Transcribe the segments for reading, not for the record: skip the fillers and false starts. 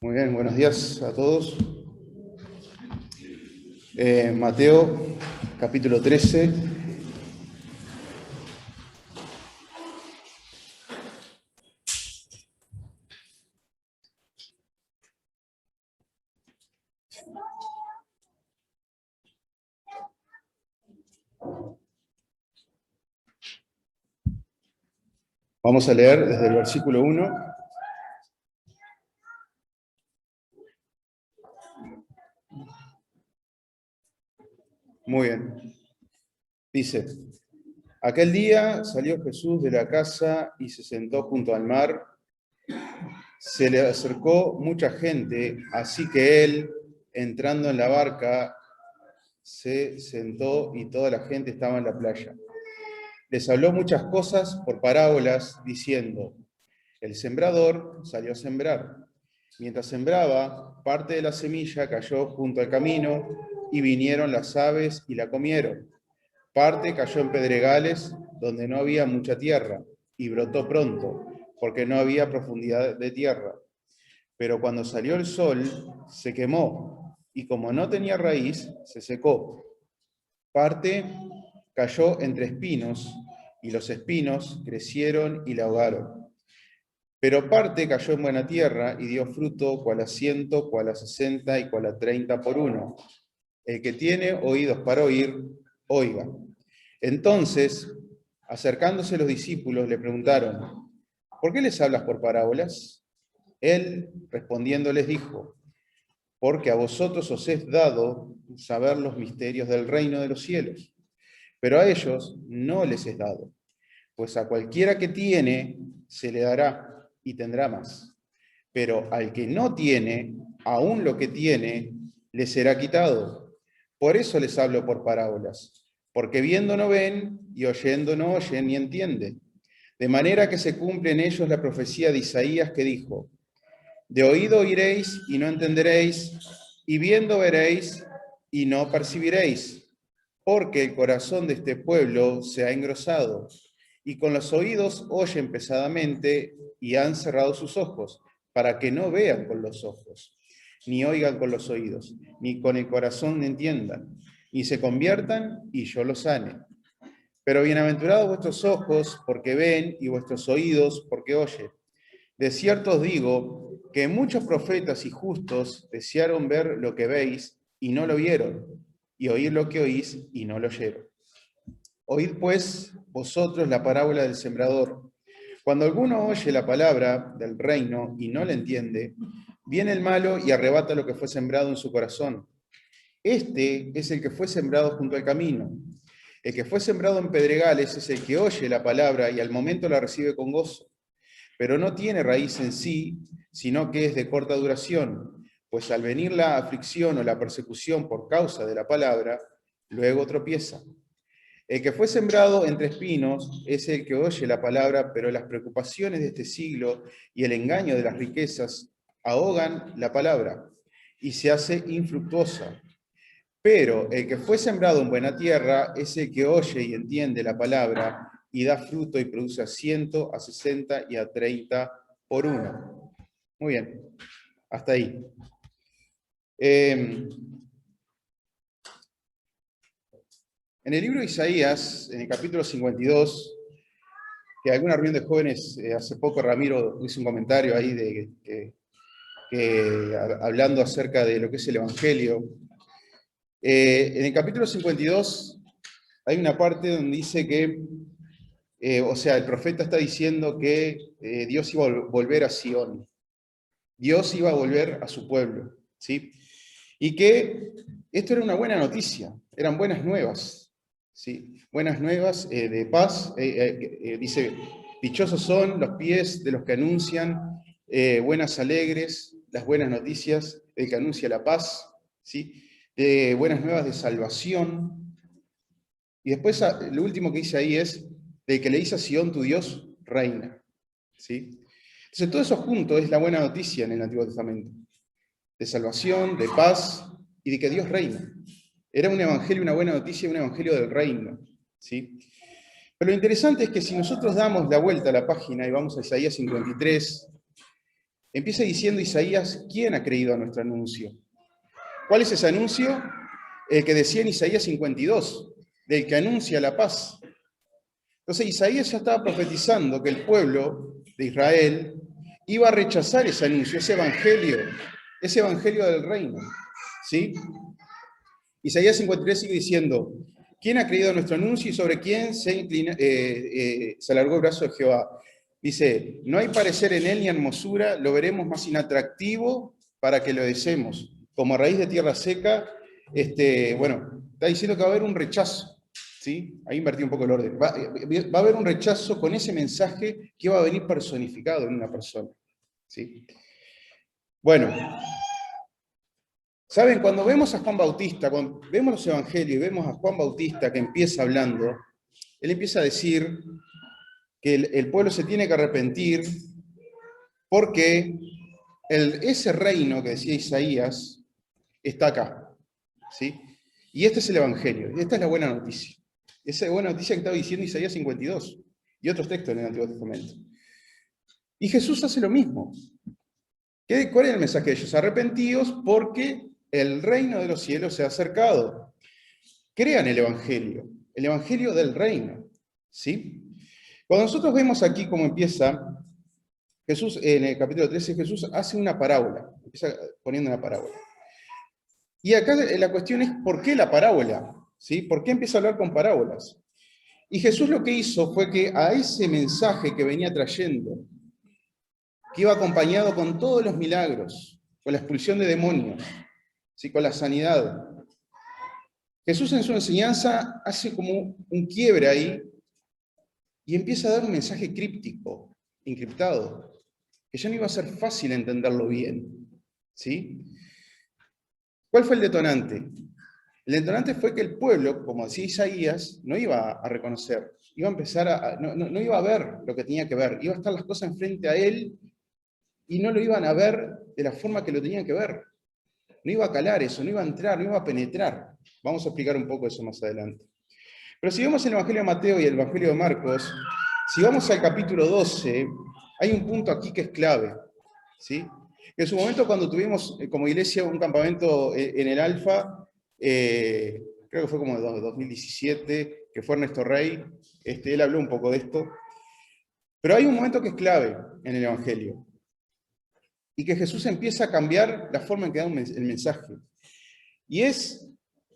Muy bien, buenos días a todos. Mateo, capítulo 13. Vamos a leer desde el versículo 1. Muy bien. Dice, aquel día salió Jesús de la casa y se sentó junto al mar. Se le acercó mucha gente, así que él, entrando en la barca, se sentó y toda la gente estaba en la playa. Les habló muchas cosas por parábolas, diciendo, el sembrador salió a sembrar. Mientras sembraba, parte de la semilla cayó junto al camino y vinieron las aves y la comieron. Parte cayó en pedregales donde no había mucha tierra y brotó pronto, porque no había profundidad de tierra. Pero cuando salió el sol, se quemó y como no tenía raíz, se secó. Parte cayó entre espinos y los espinos crecieron y la ahogaron. Pero parte cayó en buena tierra y dio fruto, cual a 100, cual a 60 y cual a 30 por uno. El que tiene oídos para oír, oiga. Entonces, acercándose los discípulos, le preguntaron, ¿por qué les hablas por parábolas? Él, respondiendo, les dijo, porque a vosotros os es dado saber los misterios del reino de los cielos, pero a ellos no les es dado, pues a cualquiera que tiene, se le dará y tendrá más. Pero al que no tiene, aún lo que tiene, le será quitado. Por eso les hablo por parábolas, porque viendo no ven y oyendo no oyen ni entienden. De manera que se cumple en ellos la profecía de Isaías que dijo, de oído oiréis y no entenderéis, y viendo veréis y no percibiréis, porque el corazón de este pueblo se ha engrosado, y con los oídos oyen pesadamente y han cerrado sus ojos, para que no vean con los ojos, ni oigan con los oídos, ni con el corazón entiendan, y se conviertan y yo los sane. Pero bienaventurados vuestros ojos porque ven y vuestros oídos porque oyen. De cierto os digo que muchos profetas y justos desearon ver lo que veis y no lo vieron, y oír lo que oís y no lo oyeron. Oíd pues vosotros la parábola del sembrador. Cuando alguno oye la palabra del reino y no la entiende, viene el malo y arrebata lo que fue sembrado en su corazón. Este es el que fue sembrado junto al camino. El que fue sembrado en pedregales es el que oye la palabra y al momento la recibe con gozo, pero no tiene raíz en sí, sino que es de corta duración, pues al venir la aflicción o la persecución por causa de la palabra, luego tropieza. El que fue sembrado entre espinos es el que oye la palabra, pero las preocupaciones de este siglo y el engaño de las riquezas ahogan la palabra y se hace infructuosa. Pero el que fue sembrado en buena tierra es el que oye y entiende la palabra y da fruto y produce a 100, a 60 y a 30 por uno. Muy bien, hasta ahí. En el libro de Isaías, en el capítulo 52, que alguna reunión de jóvenes, hace poco Ramiro hizo un comentario ahí hablando acerca de lo que es el Evangelio. En el capítulo 52 hay una parte donde dice que, o sea, el profeta está diciendo que Dios iba a volver a Sion, Dios iba a volver a su pueblo, ¿sí? Y que esto era una buena noticia, eran buenas nuevas, ¿sí? Buenas nuevas de paz. Dice, dichosos son los pies de los que anuncian buenas alegres, las buenas noticias, el que anuncia la paz, ¿sí? De buenas nuevas de salvación. Y después lo último que dice ahí es, del que le dice a Sion, tu Dios reina, ¿sí? Entonces todo eso junto es la buena noticia en el Antiguo Testamento, de salvación, de paz y de que Dios reina. Era un evangelio, una buena noticia, un evangelio del reino, ¿sí? Pero lo interesante es que si nosotros damos la vuelta a la página y vamos a Isaías 53, Empieza diciendo Isaías, ¿quién ha creído a nuestro anuncio? ¿Cuál es ese anuncio? El que decía en Isaías 52, del que anuncia la paz. Entonces Isaías ya estaba profetizando que el pueblo de Israel iba a rechazar ese anuncio, ese evangelio del reino. ¿Sí? Isaías 53 sigue diciendo, ¿quién ha creído nuestro anuncio y sobre quién se alargó el brazo de Jehová? Dice, no hay parecer en él ni hermosura, lo veremos más inatractivo para que lo deseemos. Como a raíz de tierra seca, está diciendo que va a haber un rechazo. ¿Sí? Ahí invertí un poco el orden. Va a haber un rechazo con ese mensaje que va a venir personificado en una persona. ¿Sí? Bueno, ¿saben? Cuando vemos a Juan Bautista, cuando vemos los evangelios y vemos a Juan Bautista que empieza hablando, él empieza a decir que el pueblo se tiene que arrepentir porque ese reino que decía Isaías está acá. ¿Sí? Y este es el evangelio, y esta es la buena noticia. Esa es la buena noticia que estaba diciendo Isaías 52 y otros textos en el Antiguo Testamento. Y Jesús hace lo mismo. ¿Cuál es el mensaje de ellos? Arrepentíos porque el reino de los cielos se ha acercado. Crean el evangelio del reino. ¿Sí? Cuando nosotros vemos aquí cómo empieza, Jesús, en el capítulo 13, Jesús hace una parábola, empieza poniendo una parábola. Y acá la cuestión es, ¿por qué la parábola? ¿Sí? ¿Por qué empieza a hablar con parábolas? Y Jesús lo que hizo fue que a ese mensaje que venía trayendo, que iba acompañado con todos los milagros, con la expulsión de demonios, ¿sí? Con la sanidad, Jesús en su enseñanza hace como un quiebre ahí y empieza a dar un mensaje críptico, encriptado, que ya no iba a ser fácil entenderlo bien. ¿Sí? ¿Cuál fue el detonante? El detonante fue que el pueblo, como decía Isaías, no iba a reconocer, iba a empezar no iba a ver lo que tenía que ver, iba a estar las cosas enfrente a él y no lo iban a ver de la forma que lo tenían que ver. No iba a calar eso, no iba a entrar, no iba a penetrar. Vamos a explicar un poco eso más adelante. Pero si vemos el Evangelio de Mateo y el Evangelio de Marcos, si vamos al capítulo 12, hay un punto aquí que es clave. ¿Sí? En su momento, cuando tuvimos como iglesia un campamento en el Alfa, creo que fue como en 2017, que fue Ernesto Rey, él habló un poco de esto. Pero hay un momento que es clave en el Evangelio, y que Jesús empieza a cambiar la forma en que da el mensaje. Y es,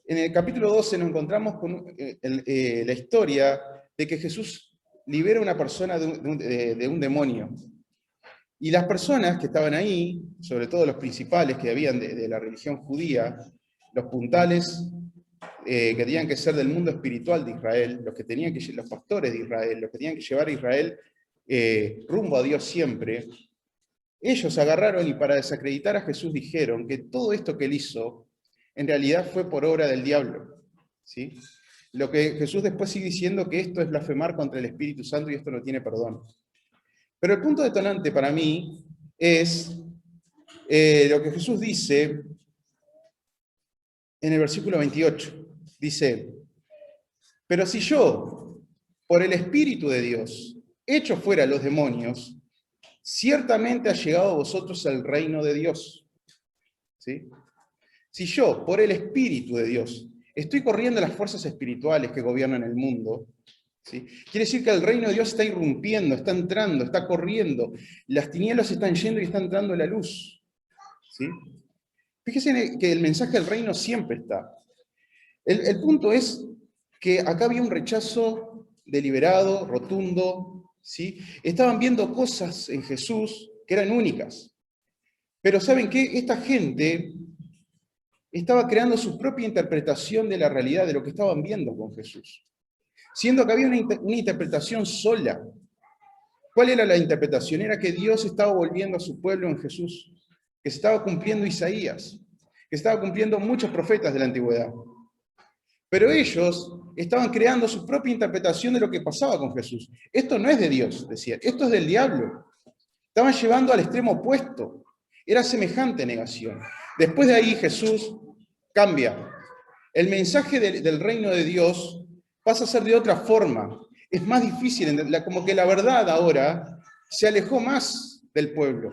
en el capítulo 12 nos encontramos con la historia de que Jesús libera a una persona de un demonio. Y las personas que estaban ahí, sobre todo los principales que habían de la religión judía, los puntales que tenían que ser del mundo espiritual de Israel, los pastores de Israel, los que tenían que llevar a Israel rumbo a Dios siempre, ellos agarraron y para desacreditar a Jesús dijeron que todo esto que él hizo en realidad fue por obra del diablo. ¿Sí? Lo que Jesús después sigue diciendo que esto es blasfemar contra el Espíritu Santo y esto no tiene perdón. Pero el punto detonante para mí es lo que Jesús dice en el versículo 28. Dice, pero si yo, por el Espíritu de Dios, echo fuera a los demonios, ciertamente ha llegado a vosotros el reino de Dios. ¿Sí? Si yo, por el Espíritu de Dios, estoy corriendo las fuerzas espirituales que gobiernan el mundo, ¿sí? Quiere decir que el reino de Dios está irrumpiendo, está entrando, está corriendo. Las tinieblas están yendo y está entrando la luz. ¿Sí? Fíjense que el mensaje del reino siempre está. El punto es que acá había un rechazo deliberado, rotundo. ¿Sí? Estaban viendo cosas en Jesús que eran únicas. Pero ¿saben qué? Esta gente estaba creando su propia interpretación de la realidad, de lo que estaban viendo con Jesús. Siendo que había una interpretación sola. ¿Cuál era la interpretación? Era que Dios estaba volviendo a su pueblo en Jesús, que se estaba cumpliendo Isaías, que estaba cumpliendo muchos profetas de la antigüedad. Pero ellos estaban creando su propia interpretación de lo que pasaba con Jesús. Esto no es de Dios, decían, esto es del diablo. Estaban llevando al extremo opuesto. Era semejante negación. Después de ahí Jesús cambia. El mensaje del reino de Dios pasa a ser de otra forma. Es más difícil, como que la verdad ahora se alejó más del pueblo.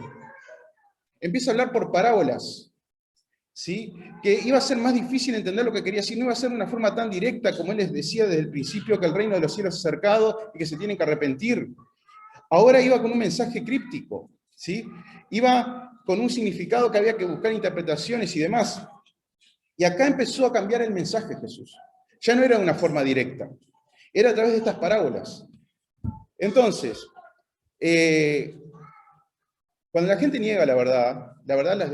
empieza a hablar por parábolas, ¿sí? Que iba a ser más difícil entender lo que quería decir, no iba a ser de una forma tan directa como él les decía desde el principio, que el reino de los cielos es acercado y que se tienen que arrepentir. Ahora iba con un mensaje críptico, ¿sí? Iba con un significado que había que buscar interpretaciones y demás. Y acá empezó a cambiar el mensaje Jesús. Ya no era de una forma directa, era a través de estas parábolas. Entonces, cuando la gente niega la verdad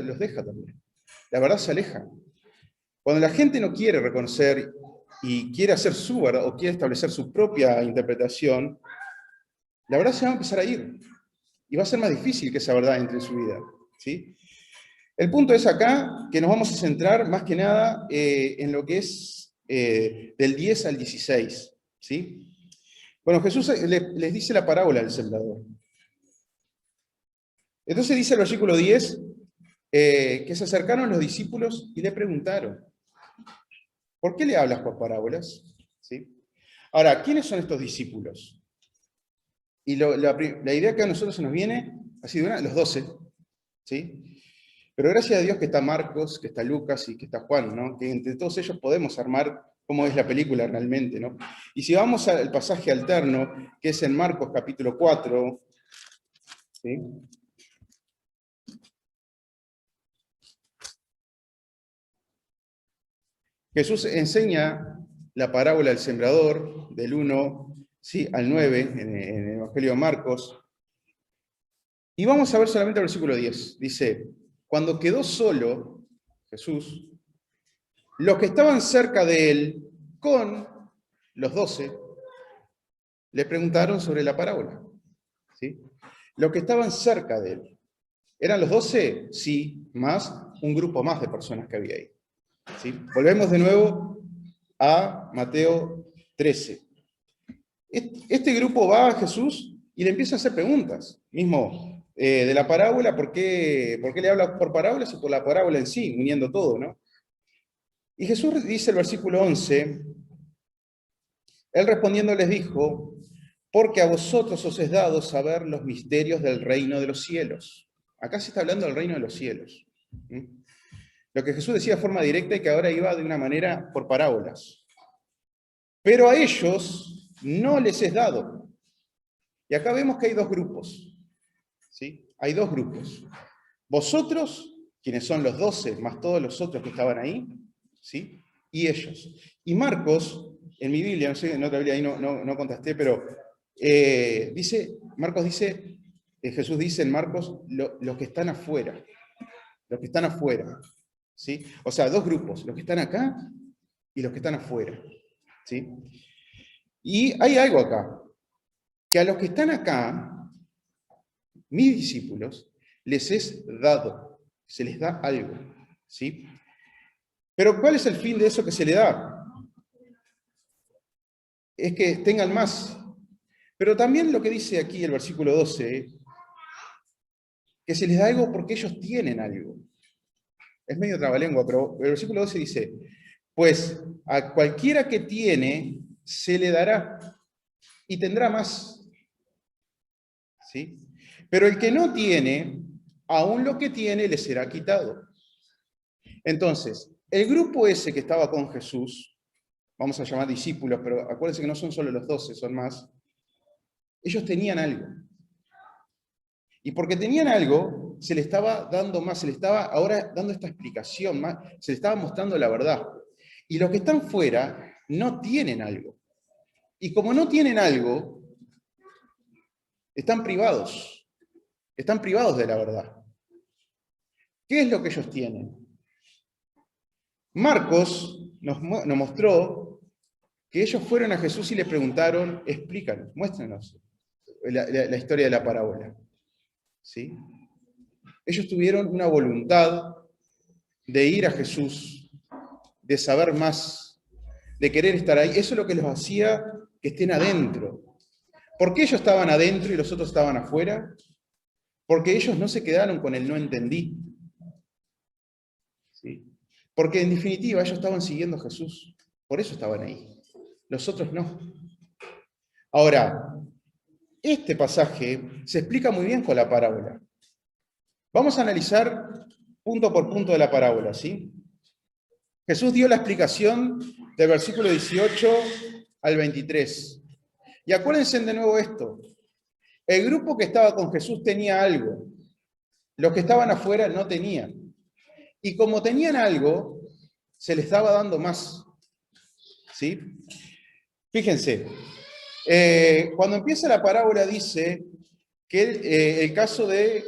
los deja también. La verdad se aleja. Cuando la gente no quiere reconocer y quiere hacer su verdad o quiere establecer su propia interpretación, la verdad se va a empezar a ir. Y va a ser más difícil que esa verdad entre en su vida, ¿sí? El punto es acá que nos vamos a centrar más que nada en lo que es del 10 al 16, ¿sí? Bueno, Jesús les dice la parábola del sembrador. Entonces dice el versículo 10 que se acercaron los discípulos y le preguntaron, ¿por qué le hablas por parábolas? ¿Sí? Ahora, ¿quiénes son estos discípulos? Y la idea que a nosotros se nos viene ha sido los 12, ¿sí? Pero gracias a Dios que está Marcos, que está Lucas y que está Juan, ¿no? Que entre todos ellos podemos armar cómo es la película realmente, ¿no? Y si vamos al pasaje alterno, que es en Marcos capítulo 4, ¿sí? Jesús enseña la parábola del sembrador, del 1, ¿sí?, al 9, en el Evangelio de Marcos. Y vamos a ver solamente el versículo 10. Dice, cuando quedó solo Jesús, los que estaban cerca de él, con los 12, le preguntaron sobre la parábola, ¿sí? Los que estaban cerca de él. ¿Eran los 12? Sí, más un grupo más de personas que había ahí, ¿sí? Volvemos de nuevo a Mateo 13. Este grupo va a Jesús y le empieza a hacer preguntas, mismo de la parábola, ¿por qué le habla por parábolas y por la parábola en sí, uniendo todo, ¿no? Y Jesús dice el versículo 11, él respondiendo les dijo, porque a vosotros os es dado saber los misterios del reino de los cielos. Acá se está hablando del reino de los cielos. ¿Mm? Lo que Jesús decía de forma directa y que ahora iba de una manera por parábolas. Pero a ellos no les es dado. Y acá vemos que hay dos grupos, ¿sí? Hay dos grupos. Vosotros, quienes son los 12, más todos los otros que estaban ahí, ¿sí? Y ellos. Y Marcos, en mi Biblia, no sé, en otra Biblia ahí no contesté, pero Marcos dice, Jesús dice en Marcos, los que están afuera, ¿sí? O sea, dos grupos, los que están acá y los que están afuera, ¿sí? Y hay algo acá, que a los que están acá, mis discípulos, les es dado, se les da algo, ¿sí? Pero ¿cuál es el fin de eso que se le da? Es que tengan más. Pero también lo que dice aquí el versículo 12, que se les da algo porque ellos tienen algo. Es medio trabalengua, pero el versículo 12 dice, pues a cualquiera que tiene, se le dará y tendrá más. ¿Sí? Pero el que no tiene, aún lo que tiene le será quitado. Entonces, el grupo ese que estaba con Jesús, vamos a llamar discípulos, pero acuérdense que no son solo los 12, son más, ellos tenían algo. Y porque tenían algo, se le estaba dando más, se le estaba ahora dando esta explicación más, se le estaba mostrando la verdad. Y los que están fuera no tienen algo. Y como no tienen algo, están privados de la verdad. ¿Qué es lo que ellos tienen? Marcos nos mostró que ellos fueron a Jesús y le preguntaron, explícanos, muéstranos la historia de la parábola. ¿Sí? Ellos tuvieron una voluntad de ir a Jesús, de saber más, de querer estar ahí. Eso es lo que los hacía que estén adentro. ¿Por qué ellos estaban adentro y los otros estaban afuera? Porque ellos no se quedaron con el no entendí. ¿Sí? Porque en definitiva ellos estaban siguiendo a Jesús. Por eso estaban ahí. Los otros no. Ahora, este pasaje se explica muy bien con la parábola. Vamos a analizar punto por punto de la parábola, ¿sí? Jesús dio la explicación del versículo 18 al 23. Y acuérdense de nuevo esto. El grupo que estaba con Jesús tenía algo. Los que estaban afuera no tenían. Y como tenían algo, se les estaba dando más. ¿Sí? Fíjense, cuando empieza la parábola dice que el caso de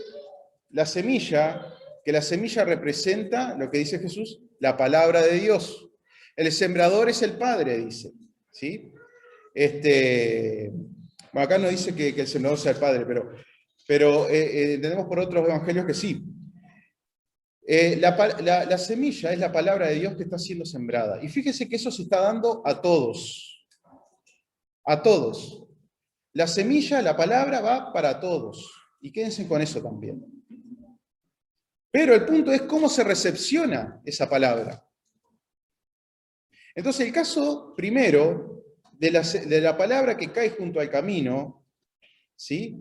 la semilla, que la semilla representa, lo que dice Jesús, la palabra de Dios. El sembrador es el Padre, dice. ¿Sí? Bueno, acá no dice que el sembrador sea el Padre, pero entendemos por otros evangelios que sí. La semilla es la palabra de Dios que está siendo sembrada. Y fíjese que eso se está dando a todos. A todos. La semilla, la palabra va para todos. Y quédense con eso también. Pero el punto es cómo se recepciona esa palabra. Entonces, el caso primero de la palabra que cae junto al camino, ¿sí?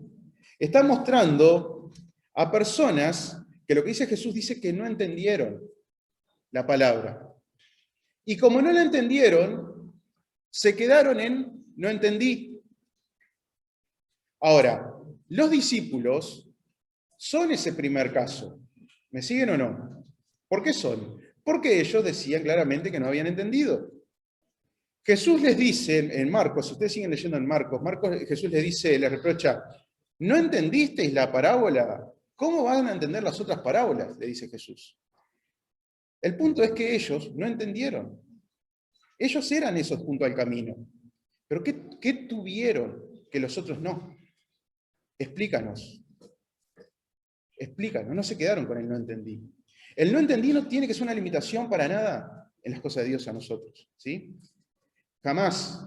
Está mostrando a personas que lo que dice Jesús dice que no entendieron la palabra. Y como no la entendieron, se quedaron en no entendí. Ahora, los discípulos son ese primer caso. ¿Me siguen o no? ¿Por qué son? Porque ellos decían claramente que no habían entendido. Jesús les dice en Marcos, si ustedes siguen leyendo en Marcos, Jesús les dice, les reprocha, ¿no entendisteis la parábola? ¿Cómo van a entender las otras parábolas? Le dice Jesús. El punto es que ellos no entendieron. Ellos eran esos junto al camino. Pero ¿qué tuvieron que los otros no? Explícanos. Explícanos. No se quedaron con el no entendí. El no entendí no tiene que ser una limitación para nada en las cosas de Dios a nosotros. ¿Sí? Jamás.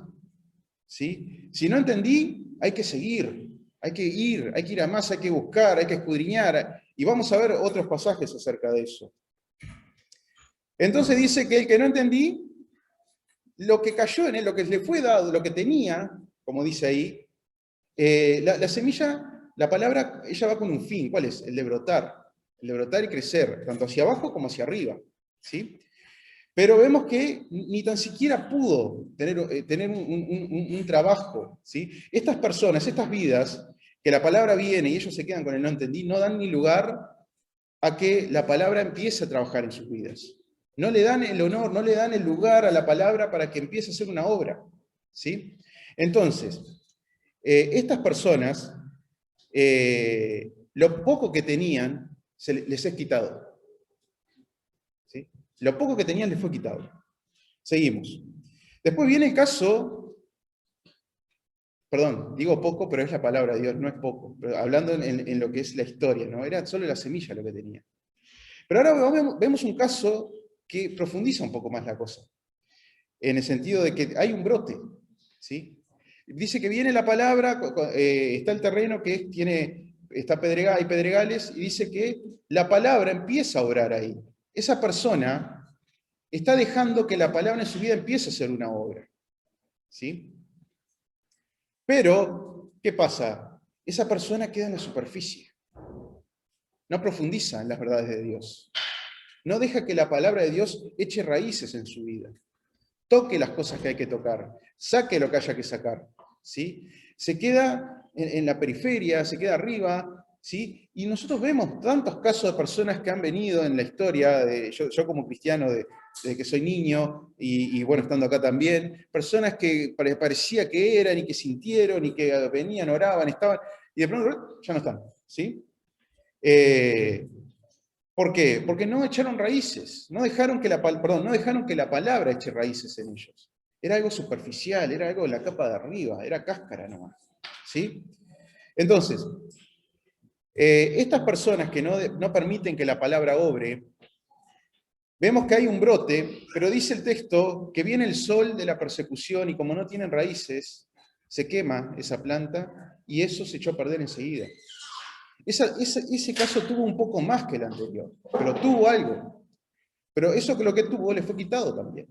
¿Sí? Si no entendí, hay que seguir. Hay que ir a más, hay que buscar, hay que escudriñar. Y vamos a ver otros pasajes acerca de eso. Entonces dice que el que no entendí, lo que cayó en él, lo que le fue dado, lo que tenía, como dice ahí, la semilla, la palabra, ella va con un fin. ¿Cuál es? El de brotar. El de brotar y crecer, tanto hacia abajo como hacia arriba. ¿Sí? Pero vemos que ni tan siquiera pudo tener un trabajo. ¿Sí? Estas personas, estas vidas, que la palabra viene y ellos se quedan con el no entendí, no dan ni lugar a que la palabra empiece a trabajar en sus vidas. No le dan el honor, no le dan el lugar a la palabra para que empiece a hacer una obra. ¿Sí? Entonces, estas personas, lo poco que tenían, les es quitado. ¿Sí? Lo poco que tenían les fue quitado. Seguimos. Después viene el caso, perdón, digo poco, pero es la palabra de Dios, no es poco. Pero hablando en lo que es la historia, ¿no? Era solo la semilla lo que tenía. Pero ahora vemos un caso que profundiza un poco más la cosa. En el sentido de que hay un brote. ¿Sí? Dice que viene la palabra, está el terreno que está hay pedregales, y dice que la palabra empieza a obrar ahí. Esa persona está dejando que la palabra en su vida empiece a ser una obra. ¿Sí? Pero, ¿qué pasa? Esa persona queda en la superficie. No profundiza en las verdades de Dios. No deja que la palabra de Dios eche raíces en su vida. Toque las cosas que hay que tocar. Saque lo que haya que sacar. ¿Sí? Se queda en la periferia, se queda arriba. ¿Sí? Y nosotros vemos tantos casos de personas que han venido en la historia, yo como cristiano desde que soy niño, y bueno, estando acá también, personas que parecía que eran y que sintieron y que venían, oraban, estaban, y de pronto ya no están. ¿Sí? ¿Por qué? Porque no echaron raíces, no dejaron que la palabra eche raíces en ellos. Era algo superficial, era algo de la capa de arriba, era cáscara nomás. ¿Sí? Entonces, estas personas que no permiten que la palabra obre, vemos que hay un brote, pero dice el texto que viene el sol de la persecución y como no tienen raíces, se quema esa planta y eso se echó a perder enseguida. Ese caso tuvo un poco más que el anterior, pero tuvo algo. Pero eso que lo que tuvo le fue quitado también.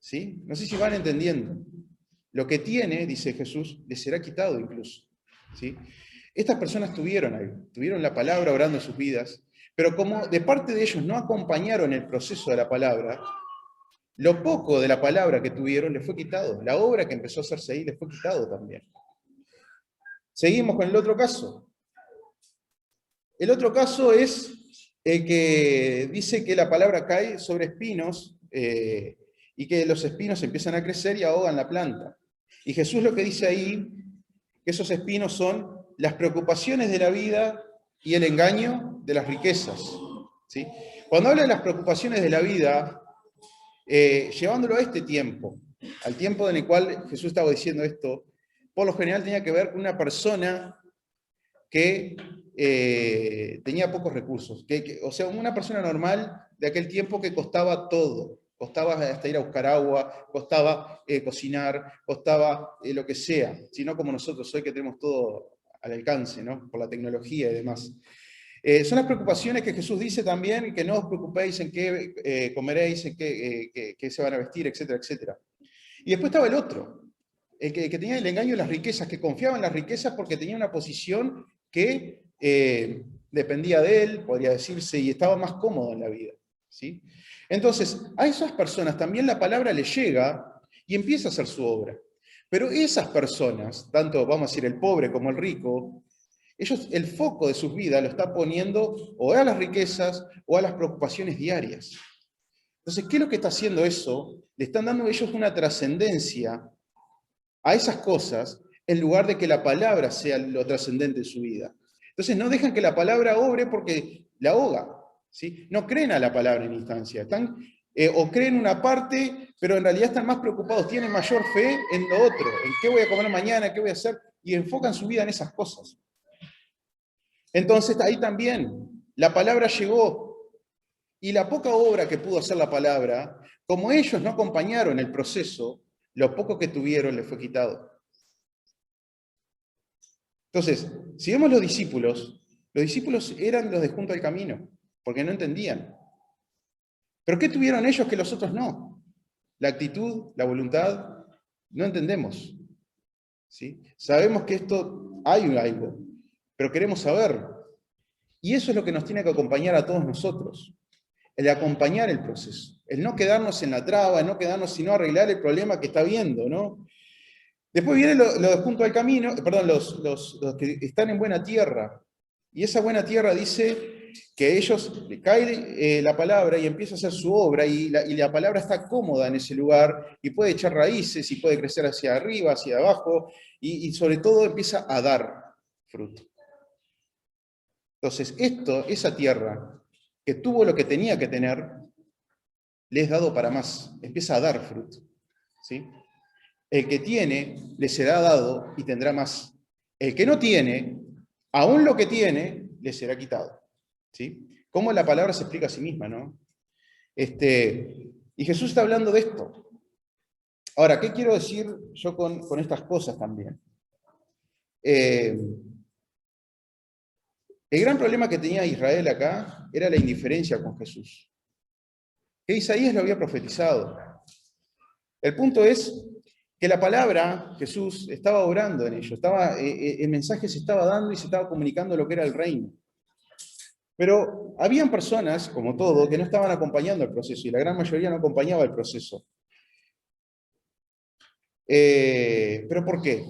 ¿Sí? No sé si van entendiendo. Lo que tiene, dice Jesús, le será quitado incluso. ¿Sí? Estas personas tuvieron la palabra obrando en sus vidas, pero como de parte de ellos no acompañaron el proceso de la palabra, lo poco de la palabra que tuvieron les fue quitado. La obra que empezó a hacerse ahí les fue quitado también. Seguimos con el otro caso. El otro caso es el que dice que la palabra cae sobre espinos y que los espinos empiezan a crecer y ahogan la planta. Y Jesús lo que dice ahí, que esos espinos son las preocupaciones de la vida y el engaño de las riquezas. ¿Sí? Cuando habla de las preocupaciones de la vida, llevándolo a este tiempo, al tiempo en el cual Jesús estaba diciendo esto, por lo general tenía que ver con una persona que tenía pocos recursos, o sea, una persona normal de aquel tiempo que costaba todo, costaba hasta ir a buscar agua, costaba cocinar, costaba lo que sea, sino como nosotros hoy que tenemos todo al alcance, ¿no? Por la tecnología y demás. Son las preocupaciones que Jesús dice también, que no os preocupéis en qué comeréis, en qué se van a vestir, etcétera, etcétera. Y después estaba el otro, el que tenía el engaño de las riquezas, que confiaba en las riquezas porque tenía una posición que dependía de él, podría decirse, y estaba más cómodo en la vida. ¿Sí? Entonces, a esas personas también la palabra le llega y empieza a hacer su obra. Pero esas personas, tanto vamos a decir el pobre como el rico, ellos el foco de sus vidas lo están poniendo o a las riquezas o a las preocupaciones diarias. Entonces, ¿qué es lo que está haciendo eso? Le están dando a ellos una trascendencia a esas cosas en lugar de que la palabra sea lo trascendente en su vida. Entonces no dejan que la palabra obre porque la ahoga. ¿Sí? No creen a la palabra en instancia. Están, o creen una parte, pero en realidad están más preocupados, tienen mayor fe en lo otro, en qué voy a comer mañana, qué voy a hacer, y enfocan su vida en esas cosas. Entonces ahí también la palabra llegó, y la poca obra que pudo hacer la palabra, como ellos no acompañaron el proceso, lo poco que tuvieron les fue quitado. Entonces, si vemos los discípulos eran los de junto al camino, porque no entendían. ¿Pero qué tuvieron ellos que los otros no? La actitud, la voluntad, no entendemos. ¿Sí? Sabemos que esto hay algo, pero queremos saber. Y eso es lo que nos tiene que acompañar a todos nosotros. El acompañar el proceso. El no quedarnos en la traba, el no quedarnos sino arreglar el problema que está viendo, ¿no? Después vienen los junto al camino, perdón, los que están en buena tierra. Y esa buena tierra dice que a ellos le cae la palabra y empieza a hacer su obra, y la palabra está cómoda en ese lugar, y puede echar raíces, y puede crecer hacia arriba, hacia abajo, y sobre todo empieza a dar fruto. Entonces, esa tierra que tuvo lo que tenía que tener, le es dado para más, empieza a dar fruto. ¿Sí? El que tiene, le será dado y tendrá más. El que no tiene, aún lo que tiene, le será quitado. ¿Sí? Cómo la palabra se explica a sí misma, ¿no? Y Jesús está hablando de esto. Ahora, ¿qué quiero decir yo con estas cosas también? El gran problema que tenía Israel acá era la indiferencia con Jesús. Que Isaías lo había profetizado. El punto es que la palabra, Jesús, estaba obrando en ello, el mensaje se estaba dando y se estaba comunicando lo que era el reino. Pero habían personas, como todo, que no estaban acompañando el proceso, y la gran mayoría no acompañaba el proceso. ¿Pero por qué?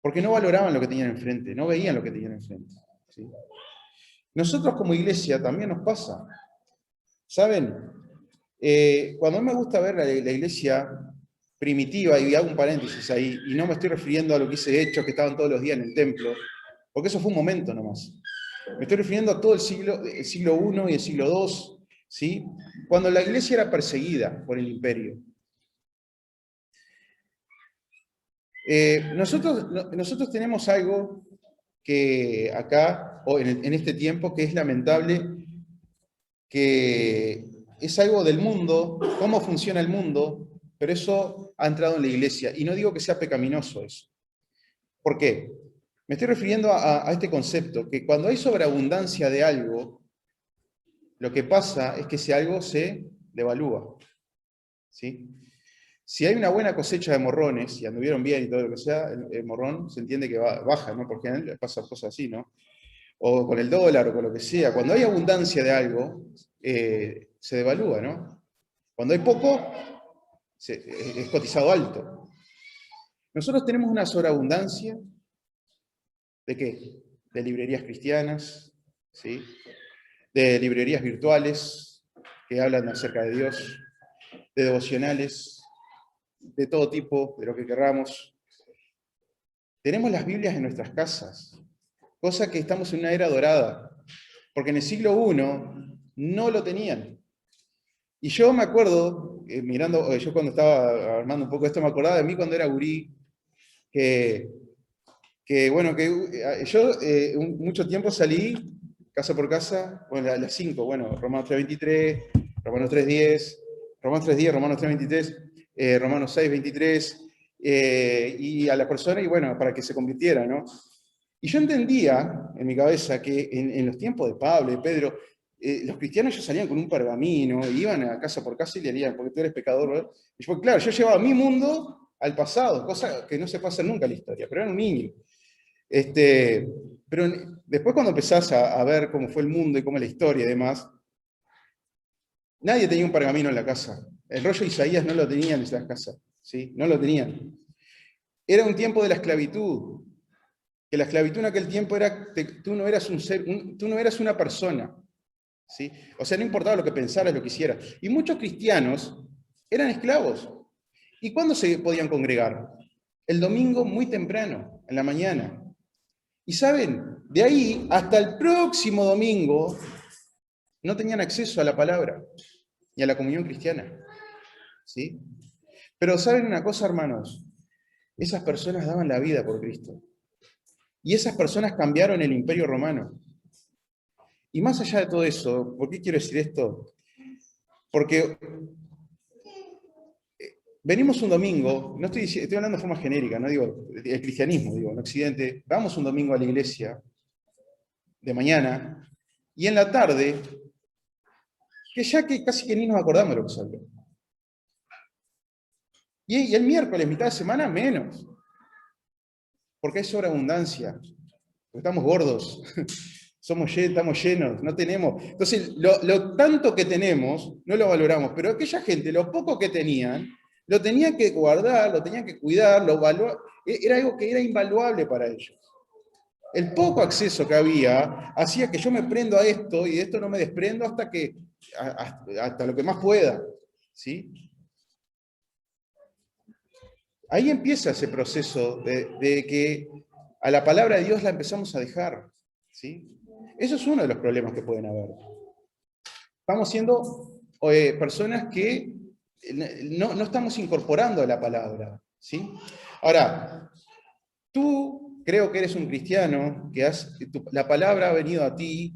Porque no valoraban lo que tenían enfrente, no veían lo que tenían enfrente. ¿Sí? Nosotros como iglesia también nos pasa. ¿Saben? Cuando a mí me gusta ver la iglesia primitiva, y hago un paréntesis ahí, y no me estoy refiriendo a lo que hice Hechos, que estaban todos los días en el templo, porque eso fue un momento nomás. Me estoy refiriendo a todo el siglo I y el siglo II, ¿sí? Cuando la iglesia era perseguida por el imperio. Nosotros tenemos algo que acá, o en este tiempo, que es lamentable, que es algo del mundo, cómo funciona el mundo, pero eso ha entrado en la iglesia. Y no digo que sea pecaminoso eso. ¿Por qué? Me estoy refiriendo a este concepto, que cuando hay sobreabundancia de algo, lo que pasa es que ese algo se devalúa. ¿Sí? Si hay una buena cosecha de morrones, y anduvieron bien y todo lo que sea, el morrón se entiende que baja, ¿no? Porque le pasa cosas así, ¿no? O con el dólar, o con lo que sea. Cuando hay abundancia de algo, se devalúa, ¿no? Cuando hay poco, es cotizado alto. Nosotros tenemos una sobreabundancia ¿de qué? De librerías cristianas, ¿sí? De librerías virtuales que hablan acerca de Dios, de devocionales, de todo tipo, de lo que querramos. Tenemos las Biblias en nuestras casas, cosa que estamos en una era dorada, porque en el siglo I no lo tenían. Y yo me acuerdo, mirando, yo cuando estaba armando un poco esto, me acordaba de mí cuando era gurí, bueno, yo mucho tiempo salí, casa por casa, bueno, a las 5, bueno, Romanos 3:23, Romanos 3:10, Romanos 3:10, Romanos 3:23, Romanos 6:23, y a la persona, y bueno, para que se convirtiera, ¿no? Y yo entendía en mi cabeza que en los tiempos de Pablo y Pedro, los cristianos ya salían con un pergamino, iban a casa por casa y le leían, porque tú eres pecador, ¿verdad? Y yo, claro, yo llevaba mi mundo al pasado, cosa que no se pasa nunca en la historia, pero era un niño. Pero después cuando empezás a ver cómo fue el mundo y cómo es la historia y demás, nadie tenía un pergamino en la casa. El rollo de Isaías no lo tenían en esas casas, ¿sí? No lo tenían. Era un tiempo de la esclavitud, que la esclavitud en aquel tiempo era, tú no eras un ser, tú no eras una persona, ¿sí? O sea, no importaba lo que pensaras, lo que hicieras. Y muchos cristianos eran esclavos. ¿Y cuándo se podían congregar? El domingo muy temprano, en la mañana. Y saben, de ahí hasta el próximo domingo no tenían acceso a la palabra ni a la comunión cristiana, ¿sí? Pero saben una cosa, hermanos, esas personas daban la vida por Cristo. Y esas personas cambiaron el imperio romano. Y más allá de todo eso, ¿por qué quiero decir esto? Porque venimos un domingo, no estoy hablando de forma genérica, no digo el cristianismo, digo, en Occidente, vamos un domingo a la iglesia de mañana, y en la tarde, que ya que casi que ni nos acordamos de lo que salió. Y el miércoles, mitad de semana, menos. Porque hay sobreabundancia. Porque estamos gordos. Estamos llenos, no tenemos. Entonces, lo tanto que tenemos, no lo valoramos. Pero aquella gente, lo poco que tenían, lo tenían que guardar, lo tenían que cuidar, era algo que era invaluable para ellos. El poco acceso que había hacía que yo me prendo a esto y de esto no me desprendo hasta lo que más pueda. ¿Sí? Ahí empieza ese proceso de que a la palabra de Dios la empezamos a dejar, ¿sí? Eso es uno de los problemas que pueden haber. Estamos siendo personas que no estamos incorporando a la palabra, ¿sí? Ahora, tú creo que eres un cristiano, la palabra ha venido a ti,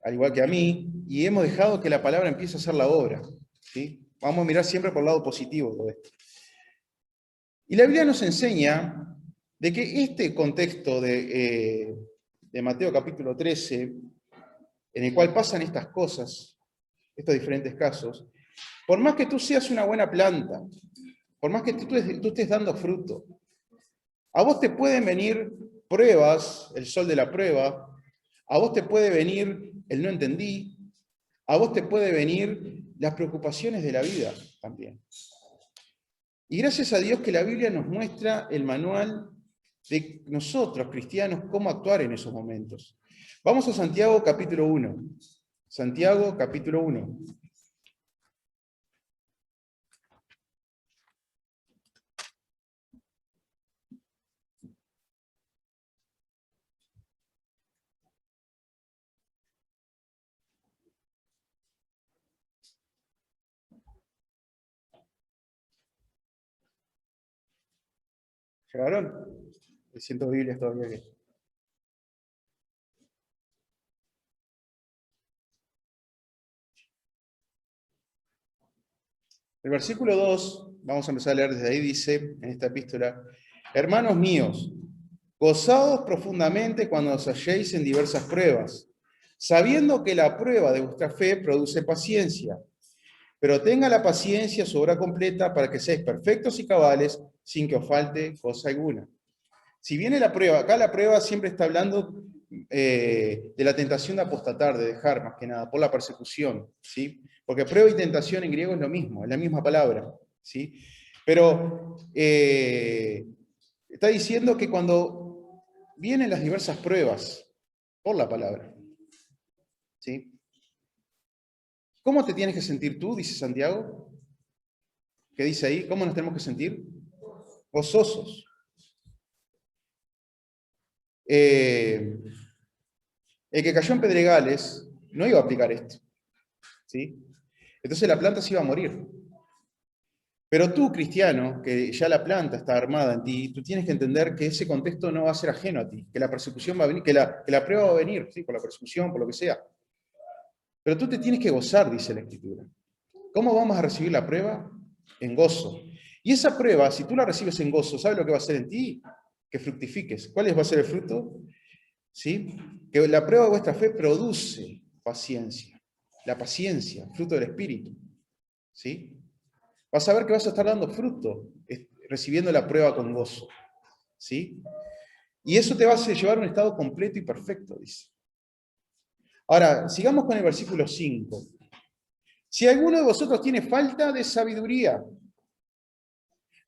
al igual que a mí, y hemos dejado que la palabra empiece a hacer la obra, ¿sí? Vamos a mirar siempre por el lado positivo de todo esto. Y la Biblia nos enseña de que este contexto de Mateo capítulo 13, en el cual pasan estas cosas, estos diferentes casos, por más que tú seas una buena planta, por más que tú estés dando fruto, a vos te pueden venir pruebas, el sol de la prueba, a vos te puede venir el no entendí, a vos te puede venir las preocupaciones de la vida también. Y gracias a Dios que la Biblia nos muestra el manual de nosotros, cristianos, cómo actuar en esos momentos. Vamos a Santiago capítulo 1. Santiago capítulo 1. ¿Llegaron? Siento Biblias todavía aquí. El versículo 2, vamos a empezar a leer desde ahí, dice en esta epístola: hermanos míos, gozaos profundamente cuando os halléis en diversas pruebas, sabiendo que la prueba de vuestra fe produce paciencia. pero tenga la paciencia su obra completa para que seáis perfectos y cabales sin que os falte cosa alguna. Si viene la prueba, acá la prueba siempre está hablando de la tentación de apostatar, de dejar más que nada, por la persecución, ¿sí? Porque prueba y tentación en griego es lo mismo, es la misma palabra, ¿sí? Pero está diciendo que cuando vienen las diversas pruebas por la palabra, ¿sí? ¿Cómo te tienes que sentir tú? Dice Santiago. ¿Qué dice ahí? ¿Cómo nos tenemos que sentir? Gozosos. El que cayó en Pedregales no iba a aplicar esto, ¿sí? Entonces la planta se iba a morir. Pero tú, cristiano, que ya la planta está armada en ti, tú tienes que entender que ese contexto no va a ser ajeno a ti, que la persecución va a venir, que la prueba va a venir, ¿sí? Por la persecución, por lo que sea. Pero tú te tienes que gozar, dice la Escritura. ¿Cómo vamos a recibir la prueba? En gozo. Y esa prueba, si tú la recibes en gozo, ¿sabes lo que va a hacer en ti? Que fructifiques. ¿Cuál va a ser el fruto? ¿Sí? Que la prueba de vuestra fe produce paciencia. La paciencia, fruto del Espíritu. ¿Sí? Vas a ver que vas a estar dando fruto, recibiendo la prueba con gozo. ¿Sí? Y eso te va a llevar a un estado completo y perfecto, dice. Ahora, sigamos con el versículo 5. Si alguno de vosotros tiene falta de sabiduría,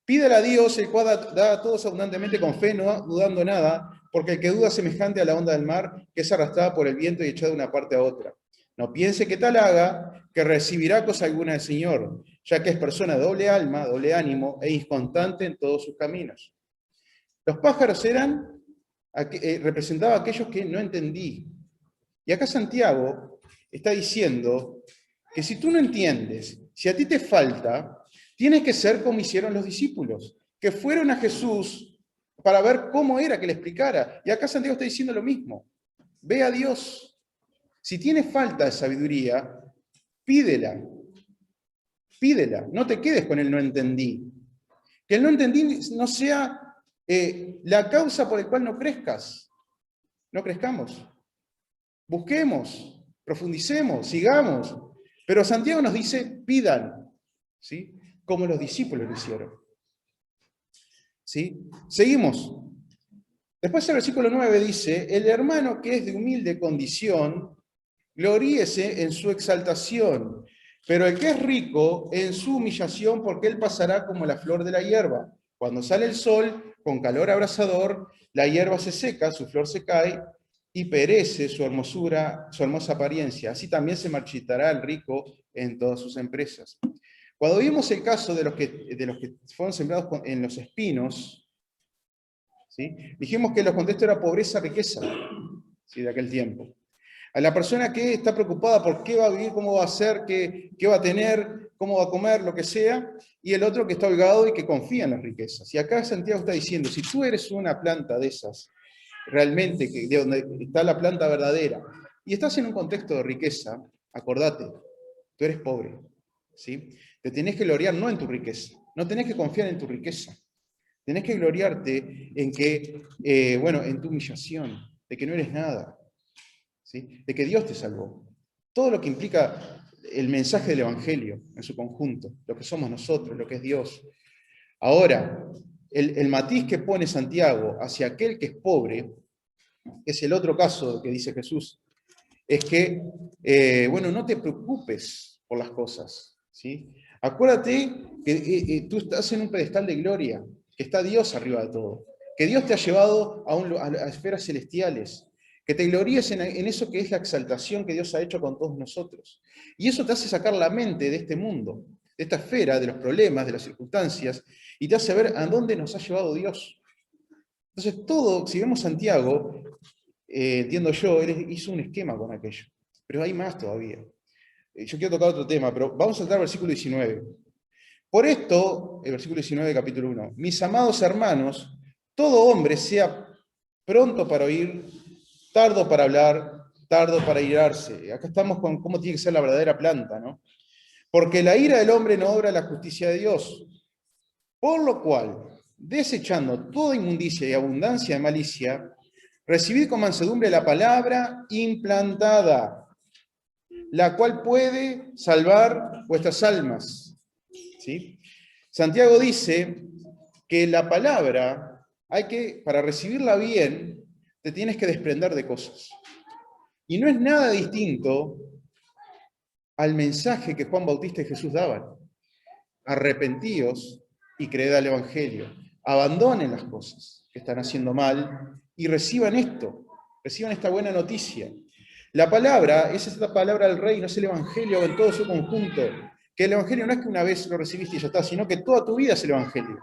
pídala a Dios, el cual da a todos abundantemente con fe, no dudando nada, porque el que duda es semejante a la onda del mar, que es arrastrada por el viento y echada de una parte a otra. No piense que tal haga, que recibirá cosa alguna del Señor, ya que es persona de doble alma, doble ánimo, e inconstante en todos sus caminos. Los pájaros representaban a aquellos que no entendí. Y acá Santiago está diciendo que si tú no entiendes, si a ti te falta, tienes que ser como hicieron los discípulos, que fueron a Jesús para ver cómo era que le explicara. Y acá Santiago está diciendo lo mismo. Ve a Dios. Si tienes falta de sabiduría, pídela. Pídela. No te quedes con el no entendí. Que el no entendí no sea la causa por la cual no crezcas. No crezcamos. Busquemos, profundicemos, sigamos. Pero Santiago nos dice, pidan, ¿sí? Como los discípulos lo hicieron. ¿Sí? Seguimos. Después el versículo 9 dice, el hermano que es de humilde condición, gloríese en su exaltación, pero el que es rico en su humillación, porque él pasará como la flor de la hierba. Cuando sale el sol, con calor abrasador, la hierba se seca, su flor se cae, y perece su hermosura, su hermosa apariencia. Así también se marchitará el rico en todas sus empresas. Cuando vimos el caso de los que fueron sembrados en los espinos, ¿sí? Dijimos que los contextos era pobreza, riqueza, ¿sí? De aquel tiempo. A la persona que está preocupada por qué va a vivir, cómo va a ser, qué va a tener, cómo va a comer, lo que sea, y el otro que está holgado y que confía en las riquezas. Y acá Santiago está diciendo, si tú eres una planta de esas, realmente, de donde está la planta verdadera, y estás en un contexto de riqueza, acordate, tú eres pobre, ¿sí? Te tenés que gloriar no en tu riqueza, no tenés que confiar en tu riqueza, tenés que gloriarte en que, en tu humillación, de que no eres nada, ¿sí? De que Dios te salvó. Todo lo que implica el mensaje del Evangelio en su conjunto, lo que somos nosotros, lo que es Dios. Ahora, el matiz que pone Santiago hacia aquel que es pobre, es el otro caso que dice Jesús, es que, no te preocupes por las cosas, ¿sí? Acuérdate que tú estás en un pedestal de gloria, que está Dios arriba de todo, que Dios te ha llevado a esferas celestiales, que te gloríes en eso que es la exaltación que Dios ha hecho con todos nosotros. Y eso te hace sacar la mente de este mundo, de esta esfera, de los problemas, de las circunstancias, y te hace ver a dónde nos ha llevado Dios. Entonces, todo, si vemos Santiago, entiendo yo, él hizo un esquema con aquello. Pero hay más todavía. Yo quiero tocar otro tema, pero vamos a saltar al versículo 19. Por esto, el versículo 19 de capítulo 1, mis amados hermanos, todo hombre sea pronto para oír, tardo para hablar, tardo para irarse. Acá estamos con cómo tiene que ser la verdadera planta, ¿no? Porque la ira del hombre no obra la justicia de Dios. Por lo cual, desechando toda inmundicia y abundancia de malicia, recibid con mansedumbre la palabra implantada, la cual puede salvar vuestras almas. ¿Sí? Santiago dice que la palabra, para recibirla bien, te tienes que desprender de cosas. Y no es nada distinto al mensaje que Juan Bautista y Jesús daban. Arrepentíos y creed al Evangelio. Abandonen las cosas que están haciendo mal y reciban esta buena noticia. La palabra es esta palabra del reino, es el Evangelio en todo su conjunto. Que el Evangelio no es que una vez lo recibiste y ya está, sino que toda tu vida es el Evangelio.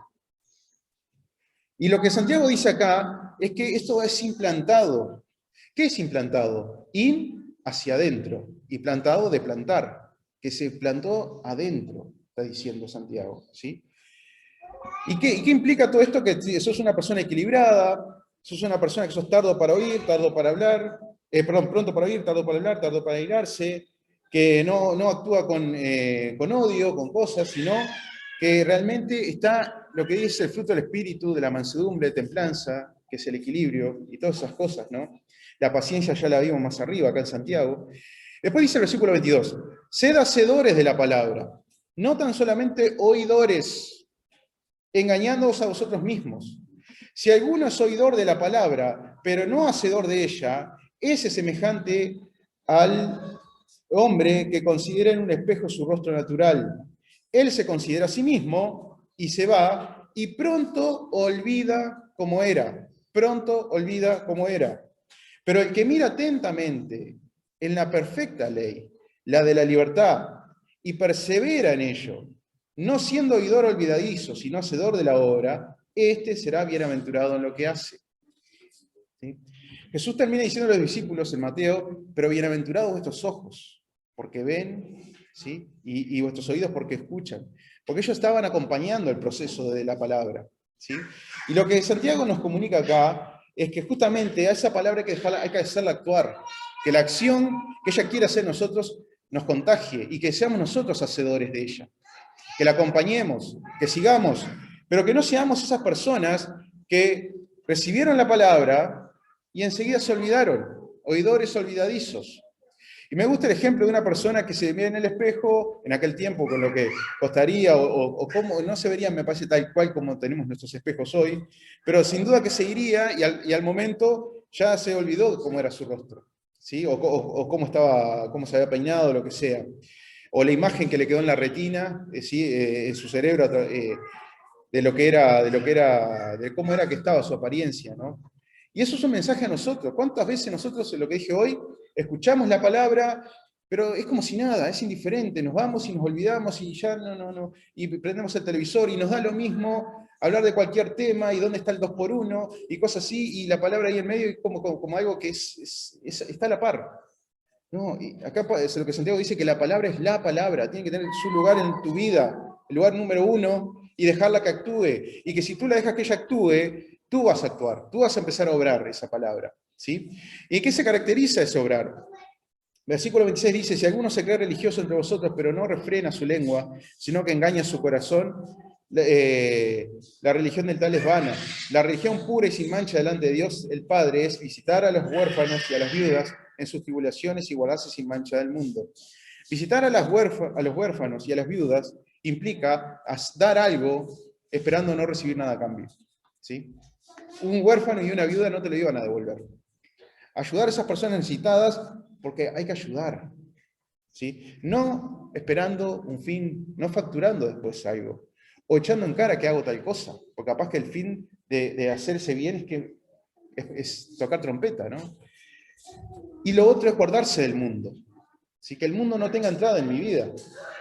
Y lo que Santiago dice acá es que esto es implantado. ¿Qué es implantado? Hacia adentro, y plantado de plantar, que se plantó adentro, está diciendo Santiago, ¿sí? ¿Y qué implica todo esto? Que sos una persona equilibrada, sos una persona que sos tardo para oír, tardo para hablar, pronto para oír, tardo para hablar, tardo para irarse, que no actúa con odio, con cosas, sino que realmente está lo que dice el fruto del espíritu, de la mansedumbre, de templanza, que es el equilibrio, y todas esas cosas, ¿no? La paciencia ya la vimos más arriba, acá en Santiago. Después dice el versículo 22, sed hacedores de la palabra, no tan solamente oidores, engañándoos a vosotros mismos. Si alguno es oidor de la palabra, pero no hacedor de ella, ese es semejante al hombre que considera en un espejo su rostro natural. Él se considera a sí mismo y se va y pronto olvida cómo era. Pronto olvida cómo era. Pero el que mira atentamente en la perfecta ley, la de la libertad, y persevera en ello, no siendo oidor olvidadizo, sino hacedor de la obra, este será bienaventurado en lo que hace. ¿Sí? Jesús termina diciendo a los discípulos en Mateo, pero bienaventurados vuestros ojos, porque ven, ¿sí? y vuestros oídos porque escuchan. Porque ellos estaban acompañando el proceso de la palabra. ¿Sí? Y lo que Santiago nos comunica acá es que justamente a esa palabra hay que hacerla actuar, que la acción que ella quiere hacer nosotros nos contagie y que seamos nosotros hacedores de ella, que la acompañemos, que sigamos, pero que no seamos esas personas que recibieron la palabra y enseguida se olvidaron, oidores olvidadizos. Y me gusta el ejemplo de una persona que se ve en el espejo, en aquel tiempo con lo que costaría, o cómo no se verían, me parece, tal cual como tenemos nuestros espejos hoy, pero sin duda que se iría y al momento ya se olvidó cómo era su rostro, ¿sí? O cómo se había peinado, lo que sea. O la imagen que le quedó en la retina, ¿sí? En su cerebro, de cómo era que estaba su apariencia, ¿no? Y eso es un mensaje a nosotros. ¿Cuántas veces nosotros, lo que dije hoy, escuchamos la palabra, pero es como si nada, es indiferente, nos vamos y nos olvidamos y ya no, y prendemos el televisor y nos da lo mismo hablar de cualquier tema y dónde está el 2x1 y cosas así, y la palabra ahí en medio es como algo que está a la par. No, y acá es lo que Santiago dice, que la palabra es la palabra, tiene que tener su lugar en tu vida, el lugar número uno, y dejarla que actúe. Y que si tú la dejas que ella actúe, tú vas a actuar, tú vas a empezar a obrar esa palabra. ¿Sí? ¿Y qué se caracteriza ese obrar? Versículo 26 dice, si alguno se cree religioso entre vosotros, pero no refrena su lengua, sino que engaña su corazón, la religión del tal es vana. La religión pura y sin mancha delante de Dios el Padre es visitar a los huérfanos y a las viudas en sus tribulaciones y guardarse sin mancha del mundo. Visitar a los huérfanos y a las viudas implica dar algo esperando no recibir nada a cambio. ¿Sí? Un huérfano y una viuda no te lo iban a devolver. Ayudar a esas personas necesitadas porque hay que ayudar. ¿Sí? No esperando un fin, no facturando después algo, o echando en cara que hago tal cosa, porque capaz que el fin de hacerse bien es tocar trompeta, ¿no? Y lo otro es guardarse del mundo, ¿sí? Que el mundo no tenga entrada en mi vida.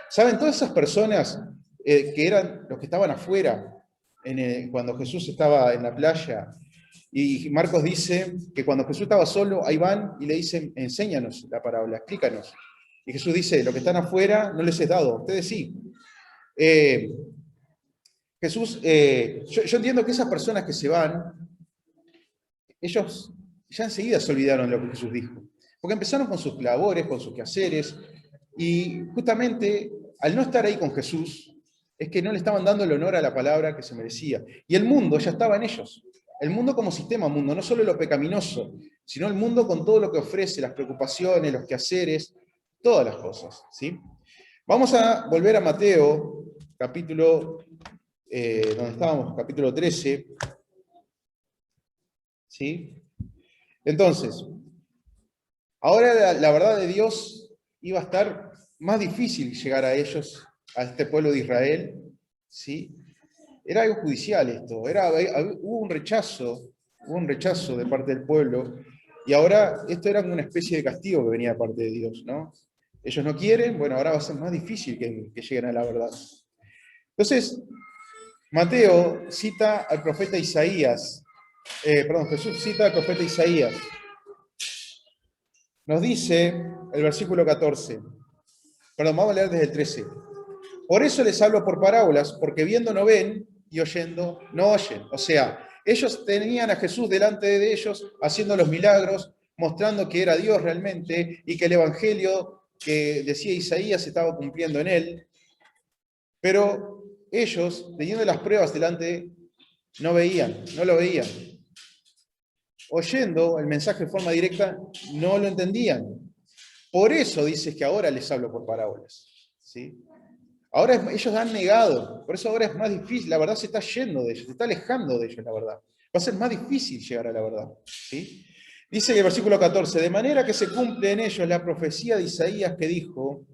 ¿Saben? Todas esas personas que eran los que estaban afuera, cuando Jesús estaba en la playa, y Marcos dice que cuando Jesús estaba solo, ahí van y le dicen, enséñanos la parábola, explícanos. Y Jesús dice, los que están afuera no les es dado, a ustedes sí. Jesús, yo entiendo que esas personas que se van, ellos ya enseguida se olvidaron de lo que Jesús dijo. Porque empezaron con sus labores, con sus quehaceres, y justamente al no estar ahí con Jesús, es que no le estaban dando el honor a la palabra que se merecía. Y el mundo ya estaba en ellos. El mundo como sistema mundo, no solo lo pecaminoso, sino el mundo con todo lo que ofrece, las preocupaciones, los quehaceres, todas las cosas, ¿sí? Vamos a volver a Mateo, capítulo, donde estábamos, capítulo 13, ¿sí? Entonces, ahora la verdad de Dios iba a estar más difícil llegar a ellos, a este pueblo de Israel, ¿sí? Era algo judicial esto, hubo un rechazo de parte del pueblo, y ahora esto era como una especie de castigo que venía de parte de Dios, ¿no? Ellos no quieren, bueno, ahora va a ser más difícil que lleguen a la verdad. Entonces, Mateo cita al profeta Isaías, Jesús cita al profeta Isaías. Nos dice el versículo 14, vamos a leer desde el 13. Por eso les hablo por parábolas, porque viendo no ven y oyendo no oyen. O sea, ellos tenían a Jesús delante de ellos haciendo los milagros, mostrando que era Dios realmente y que el evangelio que decía Isaías se estaba cumpliendo en él. Pero ellos, teniendo las pruebas delante, no veían, no lo veían. Oyendo el mensaje de forma directa, no lo entendían. Por eso dices que ahora les hablo por parábolas, ¿sí? Ahora ellos han negado, por eso ahora es más difícil, la verdad se está yendo de ellos, se está alejando de ellos la verdad. Va a ser más difícil llegar a la verdad, ¿sí? Dice en el versículo 14, de manera que se cumple en ellos la profecía de Isaías que dijo,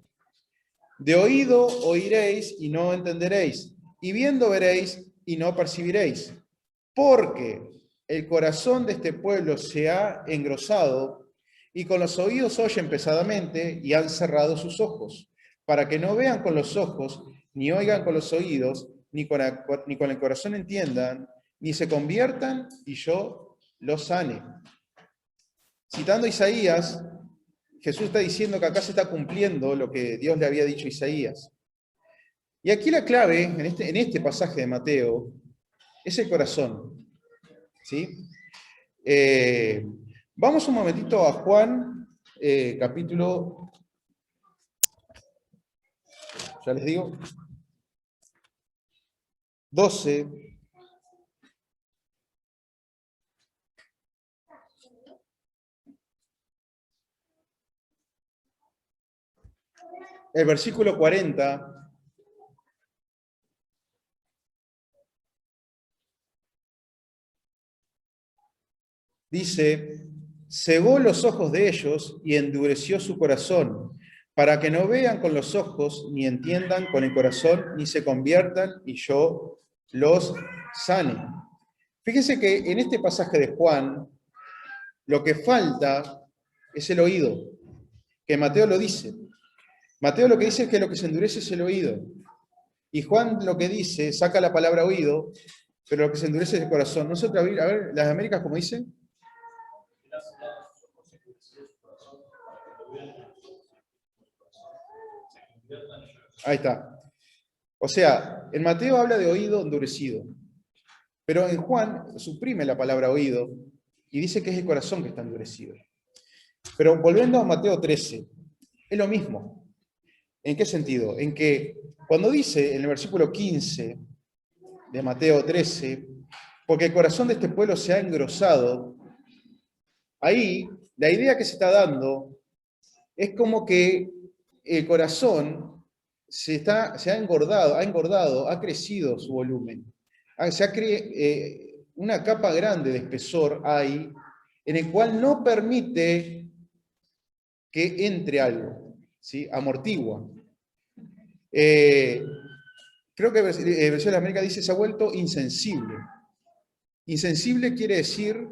de oído oiréis y no entenderéis, y viendo veréis y no percibiréis, porque el corazón de este pueblo se ha engrosado y con los oídos oyen pesadamente y han cerrado sus ojos, para que no vean con los ojos, ni oigan con los oídos, ni con el corazón entiendan, ni se conviertan y yo los sane. Citando a Isaías, Jesús está diciendo que acá se está cumpliendo lo que Dios le había dicho a Isaías. Y aquí la clave, en este pasaje de Mateo, es el corazón, ¿sí? Vamos un momentito a Juan, capítulo, ya les digo, 12. El versículo 40. Dice, cegó los ojos de ellos y endureció su corazón, para que no vean con los ojos, ni entiendan con el corazón, ni se conviertan y yo los sane. Fíjense que en este pasaje de Juan, lo que falta es el oído, que Mateo lo dice. Mateo lo que dice es que lo que se endurece es el oído. Y Juan lo que dice, saca la palabra oído, pero lo que se endurece es el corazón. Nosotros, a ver, las Américas, ¿cómo dice? Ahí está. O sea, en Mateo habla de oído endurecido, pero en Juan suprime la palabra oído y dice que es el corazón que está endurecido. Pero volviendo a Mateo 13, es lo mismo. ¿En qué sentido? En que cuando dice en el versículo 15 de Mateo 13, porque el corazón de este pueblo se ha engrosado, ahí la idea que se está dando es como que el corazón se ha engordado, ha crecido su volumen. Una capa grande de espesor hay en el cual no permite que entre algo, ¿sí? Amortigua. Creo que versión de la América dice se ha vuelto insensible. Insensible quiere decir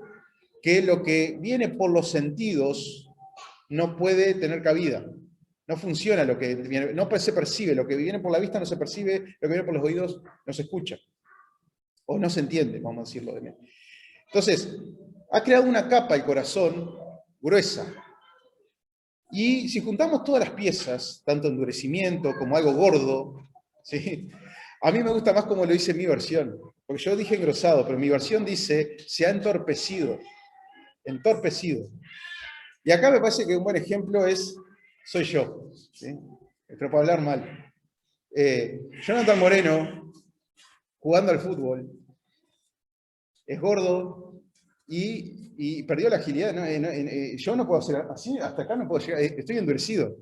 que lo que viene por los sentidos no puede tener cabida. No funciona lo que viene, no se percibe, lo que viene por la vista no se percibe, lo que viene por los oídos no se escucha. O no se entiende, vamos a decirlo de mí. Entonces, ha creado una capa el corazón gruesa. Y si juntamos todas las piezas, tanto endurecimiento como algo gordo, ¿sí? A mí me gusta más como lo dice mi versión, porque yo dije engrosado, pero mi versión dice se ha entorpecido. Entorpecido. Y acá me parece que un buen ejemplo soy yo, ¿sí? Pero para hablar mal. Jonathan Moreno, jugando al fútbol, es gordo y perdió la agilidad. ¿No? Yo no puedo hacer así, hasta acá no puedo llegar, estoy endurecido.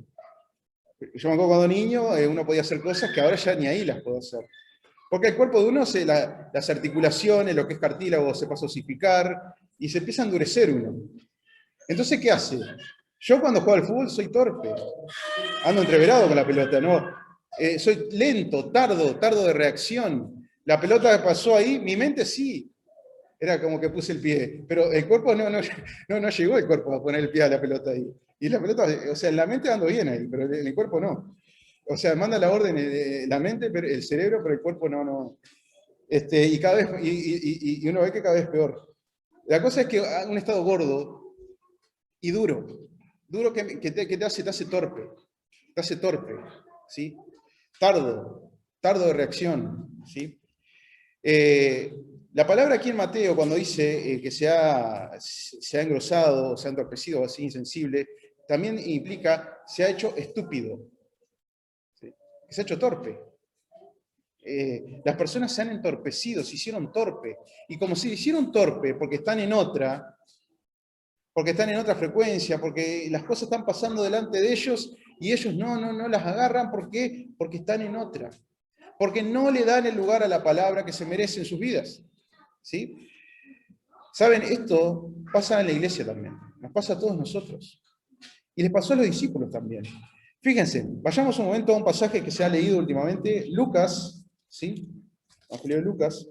Yo me acuerdo cuando niño, uno podía hacer cosas que ahora ya ni ahí las puedo hacer. Porque el cuerpo de uno, las articulaciones, lo que es cartílago, se pasa a osificar y se empieza a endurecer uno. Entonces, ¿qué hace? Yo cuando juego al fútbol soy torpe. Ando entreverado con la pelota, ¿no? Soy lento, tardo de reacción. La pelota pasó ahí, mi mente sí. Era como que puse el pie. Pero el cuerpo no llegó el cuerpo a poner el pie a la pelota ahí. Y la pelota, o sea, la mente ando bien ahí, pero el cuerpo no. O sea, manda la orden la mente, pero el cerebro, pero el cuerpo no. Y cada vez, y uno ve que cada vez es peor. La cosa es que un estado gordo y duro que te hace torpe, ¿sí? Tardo de reacción, ¿sí? La palabra aquí en Mateo, cuando dice que se ha engrosado, se ha entorpecido, así insensible, también implica se ha hecho estúpido, ¿sí? Se ha hecho torpe. Las personas se han entorpecido, se hicieron torpe. Y como se hicieron torpe porque están en otra frecuencia, porque las cosas están pasando delante de ellos y ellos no las agarran. ¿Por qué? Porque están en otra. Porque no le dan el lugar a la palabra que se merece en sus vidas. ¿Sí? Saben, esto pasa en la iglesia también. Nos pasa a todos nosotros. Y les pasó a los discípulos también. Fíjense, vayamos un momento a un pasaje que se ha leído últimamente, Lucas, ¿sí? Evangelio de Lucas.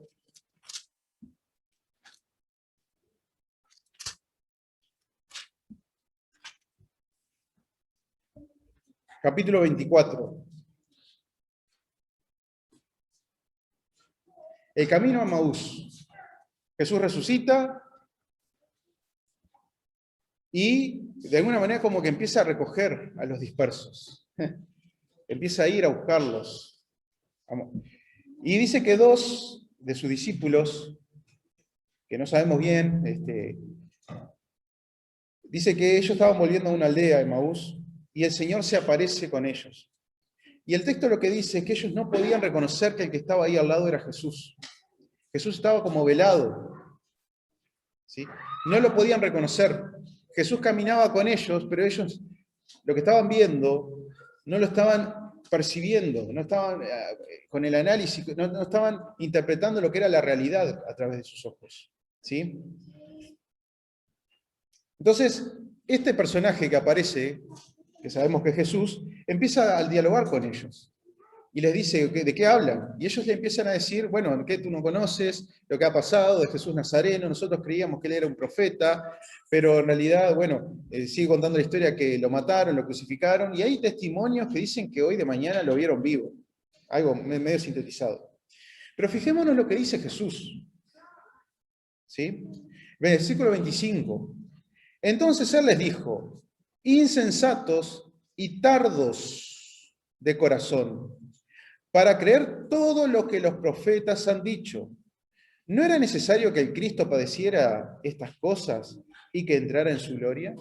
Capítulo 24. El camino a Maús. Jesús resucita y de alguna manera como que empieza a recoger a los dispersos. Empieza a ir a buscarlos. Y dice que dos de sus discípulos, que no sabemos bien, dice que ellos estaban volviendo a una aldea de Maús y el Señor se aparece con ellos. Y el texto lo que dice es que ellos no podían reconocer que el que estaba ahí al lado era Jesús. Jesús estaba como velado, ¿sí? No lo podían reconocer. Jesús caminaba con ellos, pero ellos lo que estaban viendo no lo estaban percibiendo, no estaban con el análisis, no estaban interpretando lo que era la realidad a través de sus ojos, ¿sí? Entonces, este personaje que aparece, que sabemos que es Jesús, empieza a dialogar con ellos. Y les dice, ¿de qué hablan? Y ellos le empiezan a decir, bueno, ¿qué tú no conoces? Lo que ha pasado de Jesús Nazareno, nosotros creíamos que él era un profeta, pero en realidad, bueno, sigue contando la historia que lo mataron, lo crucificaron, y hay testimonios que dicen que hoy de mañana lo vieron vivo. Algo medio sintetizado. Pero fijémonos lo que dice Jesús. ¿Sí? Versículo 25. Entonces él les dijo, insensatos y tardos de corazón, para creer todo lo que los profetas han dicho. ¿No era necesario que el Cristo padeciera estas cosas y que entrara en su gloria?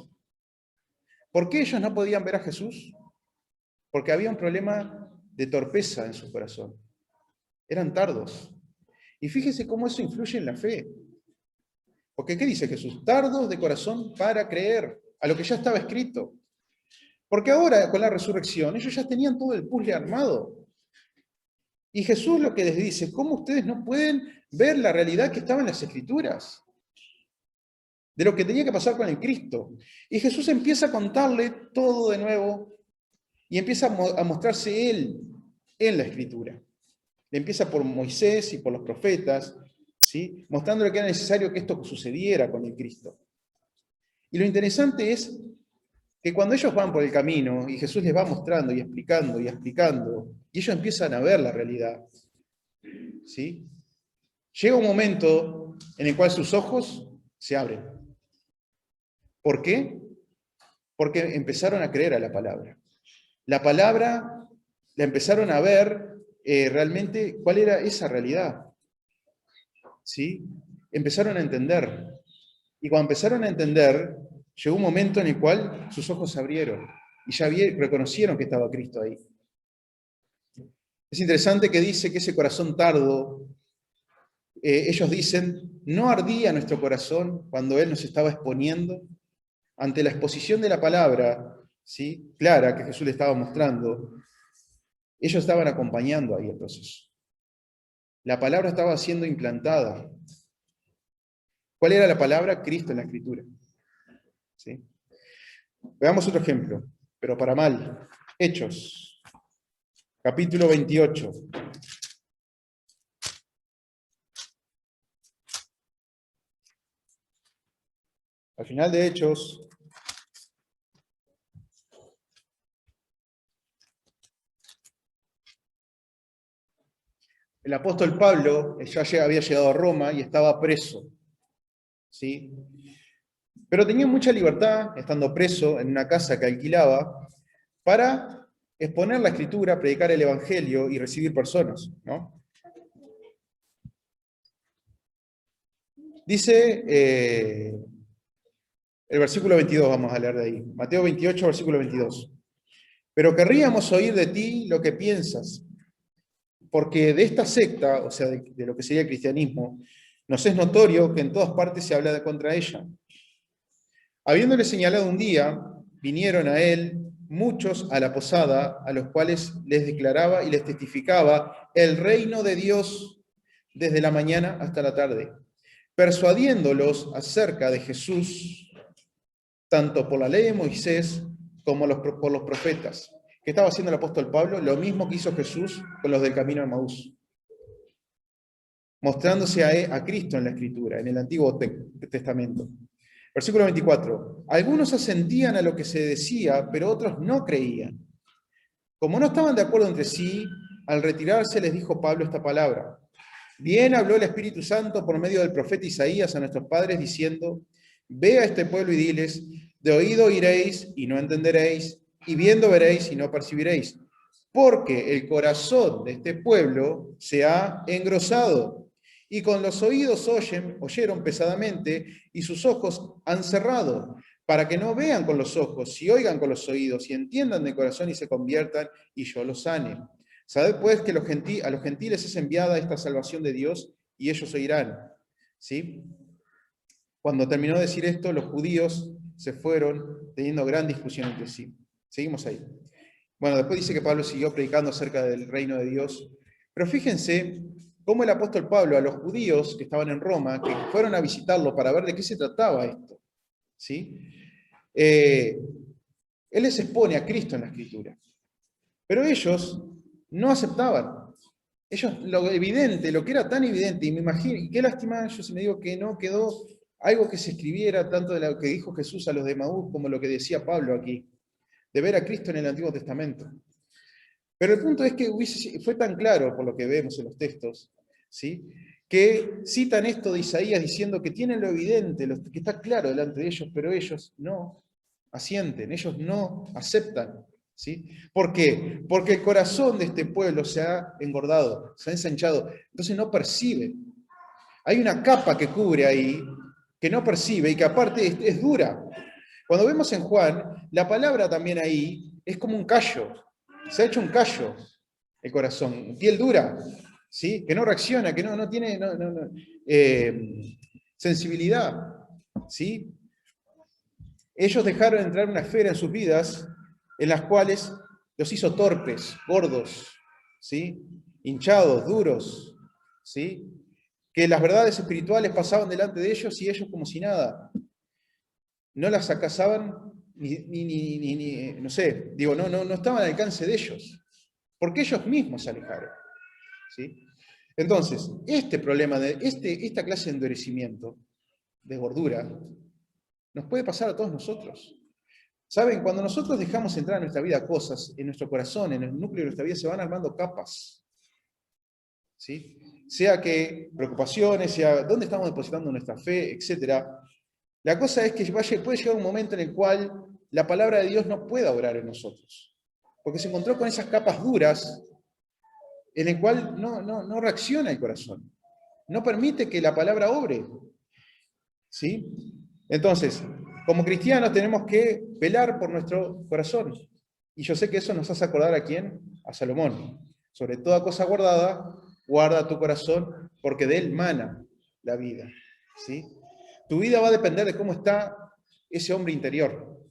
¿Por qué ellos no podían ver a Jesús? Porque había un problema de torpeza en su corazón. Eran tardos. Y fíjese cómo eso influye en la fe. Porque ¿qué dice Jesús? Tardos de corazón para creer a lo que ya estaba escrito. Porque ahora, con la resurrección, ellos ya tenían todo el puzzle armado. Y Jesús lo que les dice, ¿cómo ustedes no pueden ver la realidad que estaba en las Escrituras? De lo que tenía que pasar con el Cristo. Y Jesús empieza a contarle todo de nuevo y empieza a mostrarse Él en la Escritura. Le empieza por Moisés y por los profetas, ¿sí? Mostrándole que era necesario que esto sucediera con el Cristo. Y lo interesante es que cuando ellos van por el camino y Jesús les va mostrando y explicando, y ellos empiezan a ver la realidad, ¿sí? Llega un momento en el cual sus ojos se abren. ¿Por qué? Porque empezaron a creer a la palabra. La palabra la empezaron a ver realmente cuál era esa realidad, ¿sí? Empezaron a entender. Y cuando empezaron a entender, llegó un momento en el cual sus ojos se abrieron y ya reconocieron que estaba Cristo ahí. Es interesante que dice que ese corazón tardo, ellos dicen, ¿no ardía nuestro corazón cuando Él nos estaba exponiendo? Ante la exposición de la palabra, ¿sí?, clara que Jesús le estaba mostrando, ellos estaban acompañando ahí el proceso. La palabra estaba siendo implantada. ¿Cuál era la palabra? Cristo en la Escritura. ¿Sí? Veamos otro ejemplo, pero para mal. Hechos, capítulo 28. Al final de Hechos, el apóstol Pablo ya había llegado a Roma y estaba preso. ¿Sí? Pero tenía mucha libertad, estando preso en una casa que alquilaba, para exponer la Escritura, predicar el Evangelio y recibir personas, ¿no? Dice el versículo 22, vamos a leer de ahí. Mateo 28, versículo 22. Pero querríamos oír de ti lo que piensas, porque de esta secta, o sea, de lo que sería el cristianismo, nos es notorio que en todas partes se habla contra ella. Habiéndole señalado un día, vinieron a él muchos a la posada, a los cuales les declaraba y les testificaba el reino de Dios desde la mañana hasta la tarde, persuadiéndolos acerca de Jesús, tanto por la ley de Moisés como por los profetas. ¿Qué estaba haciendo el apóstol Pablo? Lo mismo que hizo Jesús con los del camino de Emaús, mostrándose a Cristo en la Escritura, en el Antiguo Testamento. Versículo 24. Algunos asentían a lo que se decía, pero otros no creían. Como no estaban de acuerdo entre sí, al retirarse les dijo Pablo esta palabra. Bien habló el Espíritu Santo por medio del profeta Isaías a nuestros padres, diciendo, ve a este pueblo y diles, de oído oiréis y no entenderéis, y viendo veréis y no percibiréis, porque el corazón de este pueblo se ha engrosado, y con los oídos oyeron pesadamente, y sus ojos han cerrado, para que no vean con los ojos, y oigan con los oídos, y entiendan de corazón y se conviertan, y yo los sane. Sabed pues que a los gentiles es enviada esta salvación de Dios, y ellos oirán. ¿Sí? Cuando terminó de decir esto, los judíos se fueron teniendo gran discusión entre sí. Seguimos ahí. Bueno, después dice que Pablo siguió predicando acerca del reino de Dios. Pero fíjense cómo el apóstol Pablo a los judíos que estaban en Roma, que fueron a visitarlo para ver de qué se trataba esto, ¿sí? Él les expone a Cristo en la Escritura. Pero ellos no aceptaban. Ellos, lo evidente, lo que era tan evidente, y me imagino, y qué lástima, yo si me digo que no quedó algo que se escribiera tanto de lo que dijo Jesús a los de Emaús como lo que decía Pablo aquí, de ver a Cristo en el Antiguo Testamento. Pero el punto es que fue tan claro, por lo que vemos en los textos, ¿sí?, que citan esto de Isaías diciendo que tienen lo evidente, que está claro delante de ellos, pero ellos no asienten, ellos no aceptan. ¿Sí? ¿Por qué? Porque el corazón de este pueblo se ha engordado, se ha ensanchado, entonces no percibe. Hay una capa que cubre ahí, que no percibe y que aparte es dura. Cuando vemos en Juan, la palabra también ahí es como un callo. Se ha hecho un callo el corazón, piel dura, ¿sí? Que no reacciona, que no tiene sensibilidad. ¿Sí? Ellos dejaron entrar una esfera en sus vidas en las cuales los hizo torpes, gordos, ¿sí?, hinchados, duros, ¿sí?, que las verdades espirituales pasaban delante de ellos y ellos como si nada. No las acasaban ni no sé, digo, no estaban al alcance de ellos, porque ellos mismos se alejaron. ¿Sí? Entonces, este problema, esta clase de endurecimiento, de gordura, nos puede pasar a todos nosotros. ¿Saben? Cuando nosotros dejamos entrar en nuestra vida cosas, en nuestro corazón, en el núcleo de nuestra vida, se van armando capas. ¿Sí? Sea que preocupaciones, sea dónde estamos depositando nuestra fe, etc. La cosa es que puede llegar un momento en el cual la palabra de Dios no pueda obrar en nosotros. Porque se encontró con esas capas duras en el cual no reacciona el corazón. No permite que la palabra obre. ¿Sí? Entonces, como cristianos tenemos que velar por nuestro corazón. Y yo sé que eso nos hace acordar ¿a quién? A Salomón. Sobre toda cosa guardada, guarda tu corazón, porque de él mana la vida. ¿Sí? Tu vida va a depender de cómo está ese hombre interior.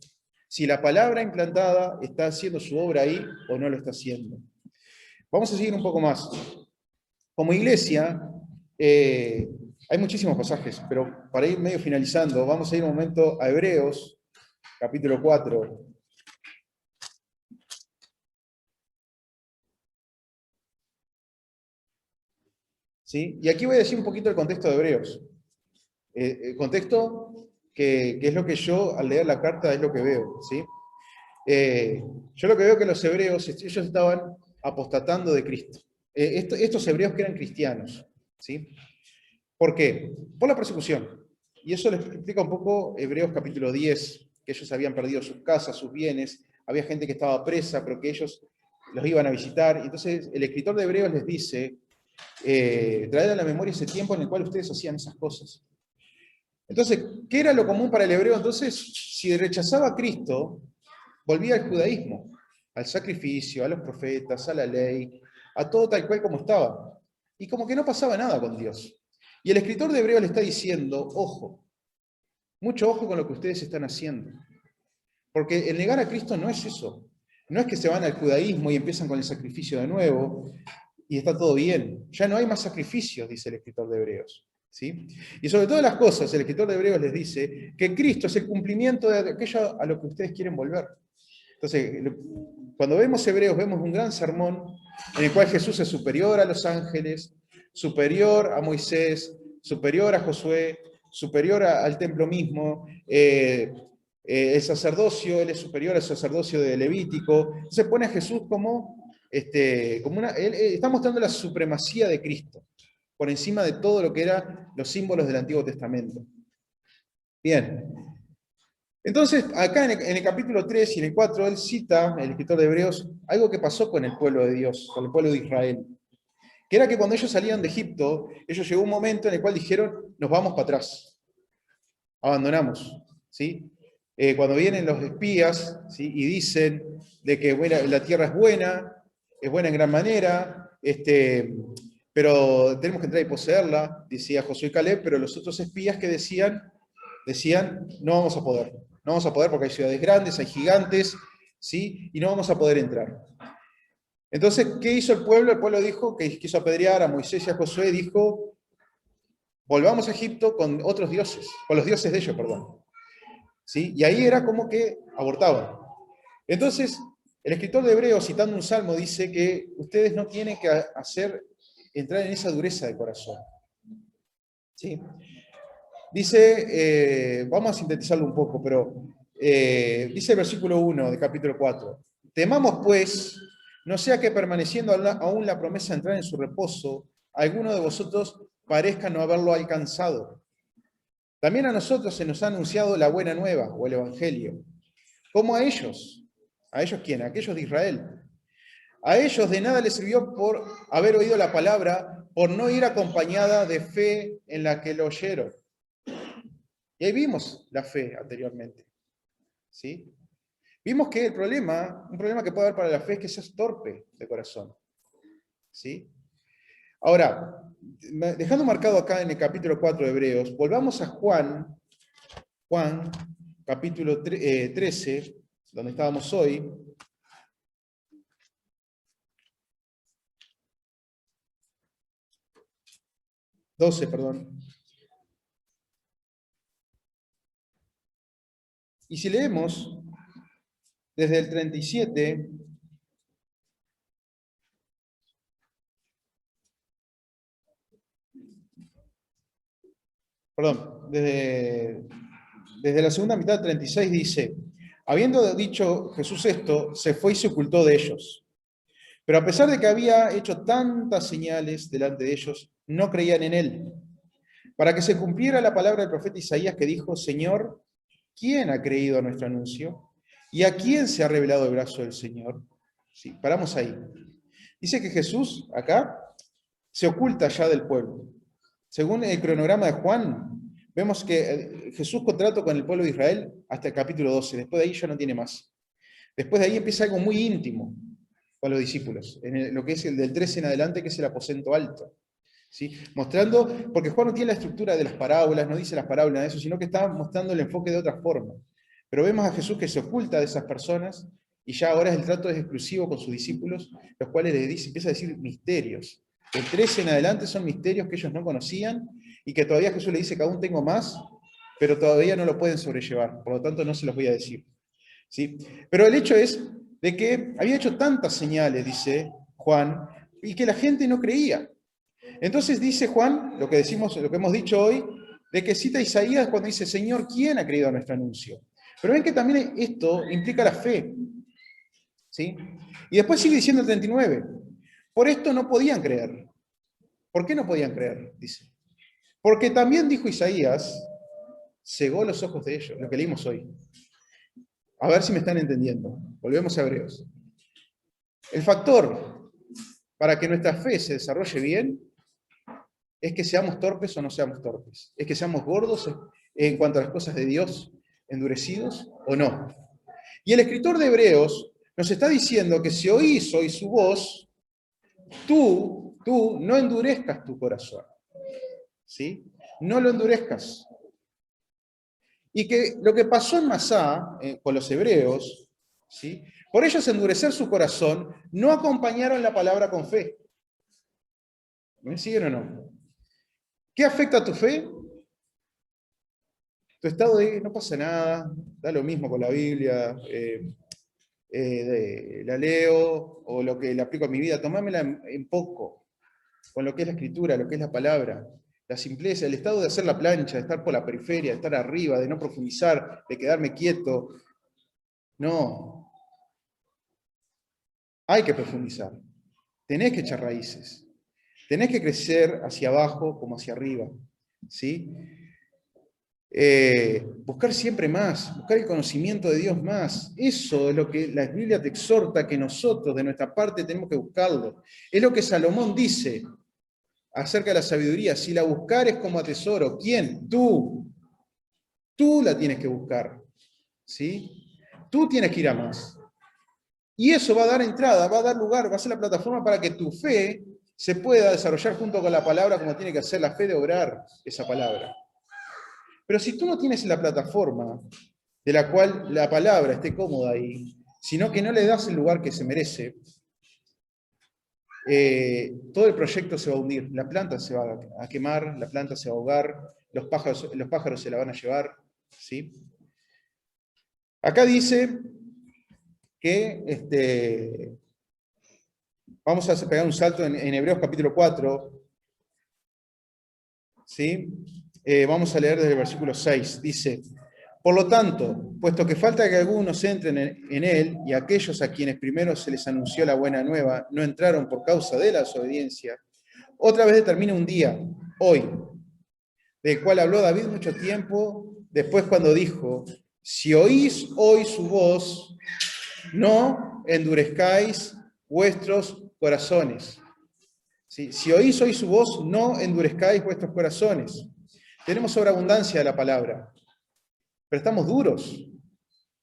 si la palabra implantada está haciendo su obra ahí o no lo está haciendo. Vamos a seguir un poco más. Como iglesia, hay muchísimos pasajes, pero para ir medio finalizando, vamos a ir un momento a Hebreos, capítulo 4. ¿Sí? Y aquí voy a decir un poquito el contexto de Hebreos. El contexto que es lo que yo, al leer la carta, es lo que veo. ¿Sí? Yo lo que veo que los hebreos, ellos estaban apostatando de Cristo. Estos hebreos que eran cristianos. ¿Sí? ¿Por qué? Por la persecución. Y eso les explica un poco Hebreos capítulo 10, que ellos habían perdido sus casas, sus bienes, había gente que estaba presa, pero que ellos los iban a visitar. Entonces el escritor de Hebreos les dice, traed a la memoria ese tiempo en el cual ustedes hacían esas cosas. Entonces, ¿qué era lo común para el hebreo? Entonces, si rechazaba a Cristo, volvía al judaísmo, al sacrificio, a los profetas, a la ley, a todo tal cual como estaba. Y como que no pasaba nada con Dios. Y el escritor de Hebreos le está diciendo, ojo, mucho ojo con lo que ustedes están haciendo. Porque el negar a Cristo no es eso. No es que se van al judaísmo y empiezan con el sacrificio de nuevo y está todo bien. Ya no hay más sacrificios, dice el escritor de Hebreos. ¿Sí? Y sobre todas las cosas, el escritor de Hebreos les dice que Cristo es el cumplimiento de aquello a lo que ustedes quieren volver. Entonces, cuando vemos Hebreos, vemos un gran sermón en el cual Jesús es superior a los ángeles, superior a Moisés, superior a Josué, superior al templo mismo, el sacerdocio, él es superior al sacerdocio de Levítico. Entonces pone a Jesús como él está mostrando la supremacía de Cristo, por encima de todo lo que eran los símbolos del Antiguo Testamento. Bien. Entonces, acá en el capítulo 3 y en el 4, él cita, el escritor de Hebreos, algo que pasó con el pueblo de Dios, con el pueblo de Israel. Que era que cuando ellos salían de Egipto, ellos llegó un momento en el cual dijeron, nos vamos para atrás, abandonamos. ¿Sí? Cuando vienen los espías, ¿sí? Y dicen de que la tierra es buena en gran manera, pero tenemos que entrar y poseerla, decía Josué y Caleb, pero los otros espías que decían, no vamos a poder. No vamos a poder porque hay ciudades grandes, hay gigantes, ¿sí? Y no vamos a poder entrar. Entonces, ¿qué hizo el pueblo? El pueblo dijo que quiso apedrear a Moisés y a Josué, dijo, volvamos a Egipto con otros dioses, con los dioses de ellos, perdón. ¿Sí? Y ahí era como que abortaban. Entonces, el escritor de Hebreos, citando un salmo, dice que ustedes no tienen que entrar en esa dureza de corazón. ¿Sí? Dice, vamos a sintetizarlo un poco, pero dice el versículo 1 de capítulo 4, temamos pues, no sea que permaneciendo aún la promesa de entrar en su reposo, alguno de vosotros parezca no haberlo alcanzado. También a nosotros se nos ha anunciado la buena nueva, o el evangelio. ¿Cómo a ellos? ¿A ellos quién? A aquellos de Israel. A ellos de nada les sirvió por haber oído la palabra, por no ir acompañada de fe en la que lo oyeron. Y ahí vimos la fe anteriormente. ¿Sí? Vimos que un problema que puede haber para la fe es que seas torpe de corazón. ¿Sí? Ahora, dejando marcado acá en el capítulo 4 de Hebreos, volvamos a Juan, capítulo 13, donde estábamos hoy. Perdón. Y si leemos desde el 37, perdón, desde la segunda mitad del 36 dice, habiendo dicho Jesús esto, se fue y se ocultó de ellos. Pero a pesar de que había hecho tantas señales delante de ellos, no creían en él. Para que se cumpliera la palabra del profeta Isaías que dijo, Señor, ¿quién ha creído a nuestro anuncio? ¿Y a quién se ha revelado el brazo del Señor? Sí, paramos ahí. Dice que Jesús, acá, se oculta ya del pueblo. Según el cronograma de Juan, vemos que Jesús contrató con el pueblo de Israel hasta el capítulo 12. Después de ahí ya no tiene más. Después de ahí empieza algo muy íntimo con los discípulos, en lo que es el del 13 en adelante, que es el aposento alto. ¿Sí? Mostrando, porque Juan no tiene la estructura de las parábolas, no dice las parábolas de eso, sino que está mostrando el enfoque de otra forma. Pero vemos a Jesús que se oculta de esas personas y ya ahora el trato es exclusivo con sus discípulos, los cuales les dice, empieza a decir misterios. De 13 en adelante son misterios que ellos no conocían y que todavía Jesús le dice que aún tengo más, pero todavía no lo pueden sobrellevar, por lo tanto no se los voy a decir. ¿Sí? Pero el hecho es de que había hecho tantas señales, dice Juan, y que la gente no creía. Entonces dice Juan, lo que hemos dicho hoy, de que cita a Isaías cuando dice, Señor, ¿quién ha creído a nuestro anuncio? Pero ven que también esto implica la fe. ¿Sí? Y después sigue diciendo el 39, por esto no podían creer. ¿Por qué no podían creer? Dice. Porque también dijo Isaías, cegó los ojos de ellos, lo que leímos hoy. A ver si me están entendiendo. Volvemos a Hebreos. El factor para que nuestra fe se desarrolle bien es que seamos torpes o no seamos torpes. Es que seamos gordos en cuanto a las cosas de Dios, endurecidos o no. Y el escritor de Hebreos nos está diciendo que si oís hoy su voz, tú no endurezcas tu corazón. ¿Sí? No lo endurezcas. Y que lo que pasó en Masá, con los hebreos, ¿sí? Por ellos endurecer su corazón, no acompañaron la palabra con fe. ¿Me siguen o no? ¿Qué afecta a tu fe? Tu estado de no pasa nada, da lo mismo con la Biblia, la leo, o lo que le aplico a mi vida, tomámela en poco, con lo que es la escritura, lo que es la palabra, la simpleza, el estado de hacer la plancha, de estar por la periferia, de estar arriba, de no profundizar, de quedarme quieto. No. Hay que profundizar. Tenés que echar raíces. Tenés que crecer hacia abajo como hacia arriba. ¿Sí? Buscar siempre más, buscar el conocimiento de Dios más. Eso es lo que la Biblia te exhorta que nosotros de nuestra parte tenemos que buscarlo. Es lo que Salomón dice acerca de la sabiduría. Si la buscares como a tesoro, ¿quién? Tú. Tú la tienes que buscar. ¿Sí? Tú tienes que ir a más. Y eso va a dar entrada, va a dar lugar, va a ser la plataforma para que tu fe se pueda desarrollar junto con la palabra como tiene que hacer la fe de obrar esa palabra. Pero si tú no tienes la plataforma de la cual la palabra esté cómoda ahí, sino que no le das el lugar que se merece, todo el proyecto se va a hundir, la planta se va a quemar, la planta se va a ahogar, los pájaros se la van a llevar. ¿Sí? Acá dice que vamos a pegar un salto en Hebreos capítulo 4, ¿sí? Vamos a leer desde el versículo 6. Dice, por lo tanto, puesto que falta que algunos entren en él, y aquellos a quienes primero se les anunció la buena nueva no entraron por causa de la desobediencia, otra vez determina un día, hoy, del cual habló David mucho tiempo, después cuando dijo, si oís hoy su voz, no endurezcáis vuestros corazones. ¿Sí? Si oís hoy su voz, no endurezcáis vuestros corazones. Tenemos sobreabundancia de la palabra, pero estamos duros.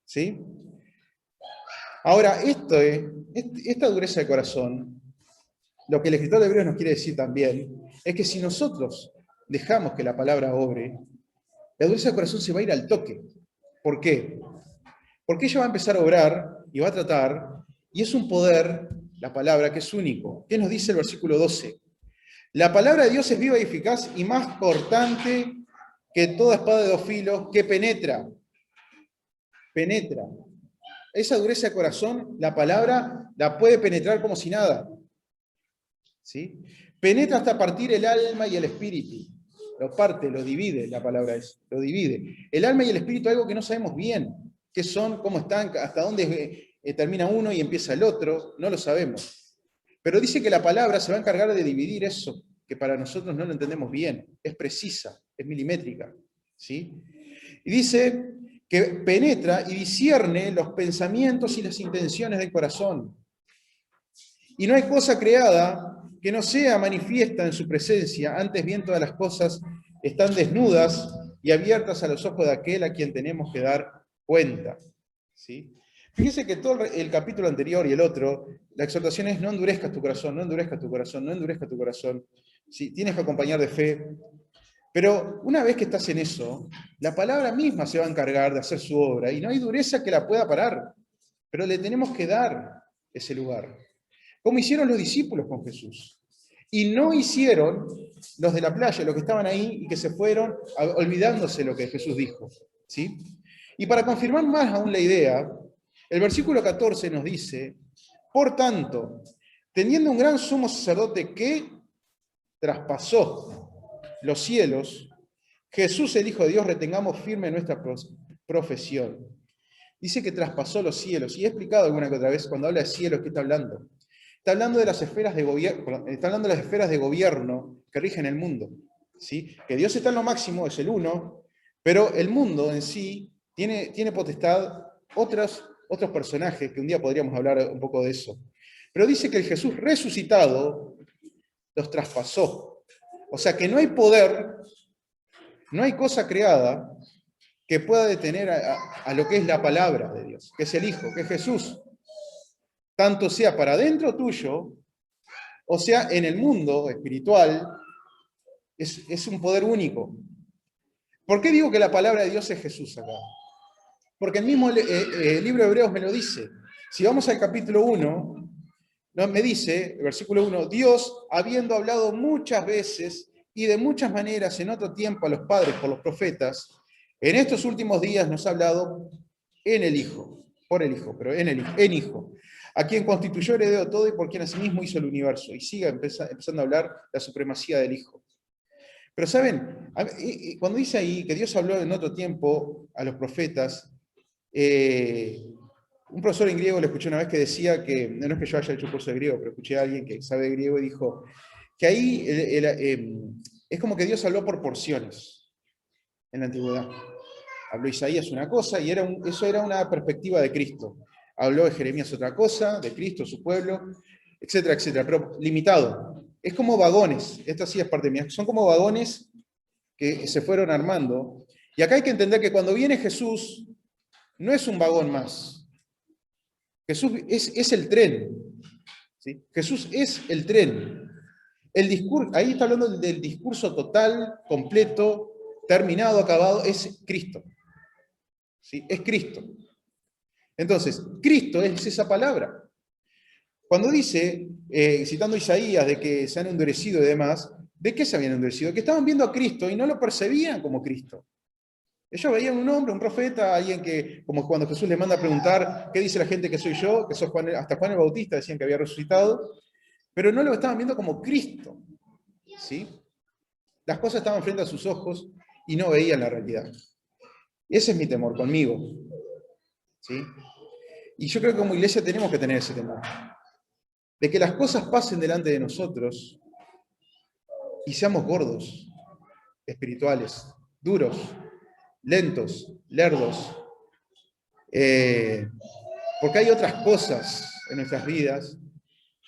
¿Sí? Ahora, esta dureza de corazón, lo que el escritor de Hebreos nos quiere decir también, es que si nosotros dejamos que la palabra obre, la dureza de corazón se va a ir al toque. ¿Por qué? Porque ella va a empezar a obrar y va a tratar, y es un poder, la palabra, que es único. ¿Qué nos dice el versículo 12? La palabra de Dios es viva y eficaz y más cortante que toda espada de 2 filos, que penetra. Penetra. Esa dureza de corazón, la palabra la puede penetrar como si nada. ¿Sí? Penetra hasta partir el alma y el espíritu. Lo parte, lo divide, la palabra es, lo divide. El alma y el espíritu, algo que no sabemos bien. ¿Qué son? ¿Cómo están? ¿Hasta dónde termina uno y empieza el otro? No lo sabemos. Pero dice que la palabra se va a encargar de dividir eso, que para nosotros no lo entendemos bien. Es precisa, es milimétrica. ¿Sí? Y dice que penetra y discierne los pensamientos y las intenciones del corazón. Y no hay cosa creada que no sea manifiesta en su presencia, antes bien todas las cosas están desnudas y abiertas a los ojos de aquel a quien tenemos que dar cuenta. ¿Sí? Fíjese que todo el capítulo anterior y el otro, la exhortación es no endurezcas tu corazón, no endurezcas tu corazón, no endurezcas tu corazón. ¿Sí? Tienes que acompañar de fe. Pero una vez que estás en eso, la palabra misma se va a encargar de hacer su obra y no hay dureza que la pueda parar. Pero le tenemos que dar ese lugar. Como hicieron los discípulos con Jesús. Y no hicieron los de la playa, los que estaban ahí y que se fueron olvidándose lo que Jesús dijo. ¿Sí? Y para confirmar más aún la idea, el versículo 14 nos dice, por tanto, teniendo un gran sumo sacerdote que traspasó los cielos, Jesús, el Hijo de Dios, retengamos firme nuestra profesión. Dice que traspasó los cielos, y he explicado alguna que otra vez, cuando habla de cielos, ¿qué está hablando? Está hablando de las esferas de gobierno, está hablando de las esferas de gobierno que rigen el mundo. ¿Sí? Que Dios está en lo máximo, es el uno, pero el mundo en sí tiene potestad otros personajes, que un día podríamos hablar un poco de eso. Pero dice que el Jesús resucitado los traspasó. O sea que no hay poder, no hay cosa creada que pueda detener a lo que es la palabra de Dios, que es el Hijo, que es Jesús. Tanto sea para dentro tuyo, o sea en el mundo espiritual, es un poder único. ¿Por qué digo que la palabra de Dios es Jesús acá? Porque el mismo libro de Hebreos me lo dice. Si vamos al capítulo 1, me dice, el versículo 1, Dios, habiendo hablado muchas veces y de muchas maneras en otro tiempo a los padres por los profetas, en estos últimos días nos ha hablado en el Hijo, por el Hijo, pero en Hijo, a quien constituyó heredero todo y por quien asimismo hizo el universo. Y sigue empezando a hablar la supremacía del Hijo. Pero saben, cuando dice ahí que Dios habló en otro tiempo a los profetas, un profesor en griego le escuché una vez que decía que, no es que yo haya hecho un curso de griego, pero escuché a alguien que sabe griego y dijo que ahí es como que Dios habló por porciones en la antigüedad. Habló Isaías una cosa y eso era una perspectiva de Cristo. Habló de Jeremías otra cosa, de Cristo, su pueblo, etcétera, etcétera, pero limitado. Es como vagones, esta sí es parte mía, son como vagones que se fueron armando. Y acá hay que entender que cuando viene Jesús, no es un vagón más. Jesús es el tren. ¿Sí? Jesús es el tren. El discurso, ahí está hablando del discurso total, completo, terminado, acabado, es Cristo. ¿Sí? Es Cristo. Entonces, Cristo es esa palabra. Cuando dice, citando Isaías, de que se han endurecido y demás, ¿de qué se habían endurecido? Que estaban viendo a Cristo y no lo percibían como Cristo. Ellos veían un hombre, un profeta, alguien que, como cuando Jesús les manda a preguntar, ¿qué dice la gente que soy yo? Que sos hasta Juan el Bautista decían que había resucitado, pero no lo estaban viendo como Cristo. ¿Sí? Las cosas estaban frente a sus ojos y no veían la realidad. Ese es mi temor conmigo. ¿Sí? Y yo creo que como iglesia tenemos que tener ese temor. De que las cosas pasen delante de nosotros y seamos gordos, espirituales, duros, lentos, lerdos. Porque hay otras cosas en nuestras vidas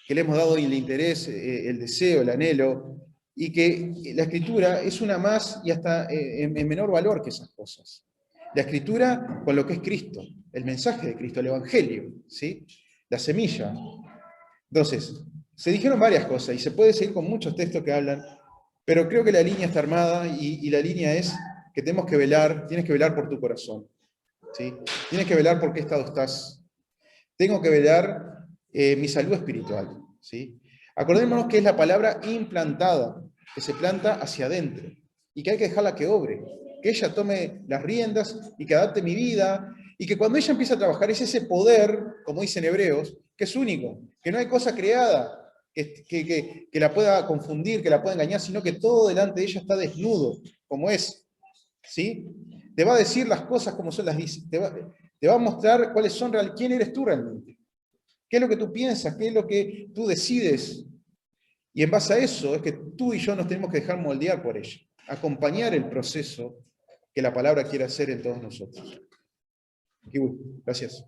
que le hemos dado el interés, el deseo, el anhelo, y que la Escritura es una más y hasta en menor valor que esas cosas. La Escritura con lo que es Cristo, el mensaje de Cristo, el Evangelio, ¿sí? La semilla. Entonces, se dijeron varias cosas y se puede seguir con muchos textos que hablan, pero creo que la línea está armada y la línea es que tenemos que velar, tienes que velar por tu corazón, ¿sí? Tienes que velar por qué estado estás. Tengo que velar mi salud espiritual, ¿sí? Acordémonos que es la palabra implantada, que se planta hacia adentro y que hay que dejarla que obre, que ella tome las riendas y que adapte mi vida y que cuando ella empieza a trabajar es ese poder, como dicen Hebreos, que es único, que no hay cosa creada que la pueda confundir, que la pueda engañar, sino que todo delante de ella está desnudo, como es, ¿sí? Te va a decir las cosas como son las dice, te va a mostrar cuáles son quién eres tú realmente, qué es lo que tú piensas, qué es lo que tú decides, y en base a eso es que tú y yo nos tenemos que dejar moldear por ella, acompañar el proceso que la palabra quiere hacer en todos nosotros. Gracias.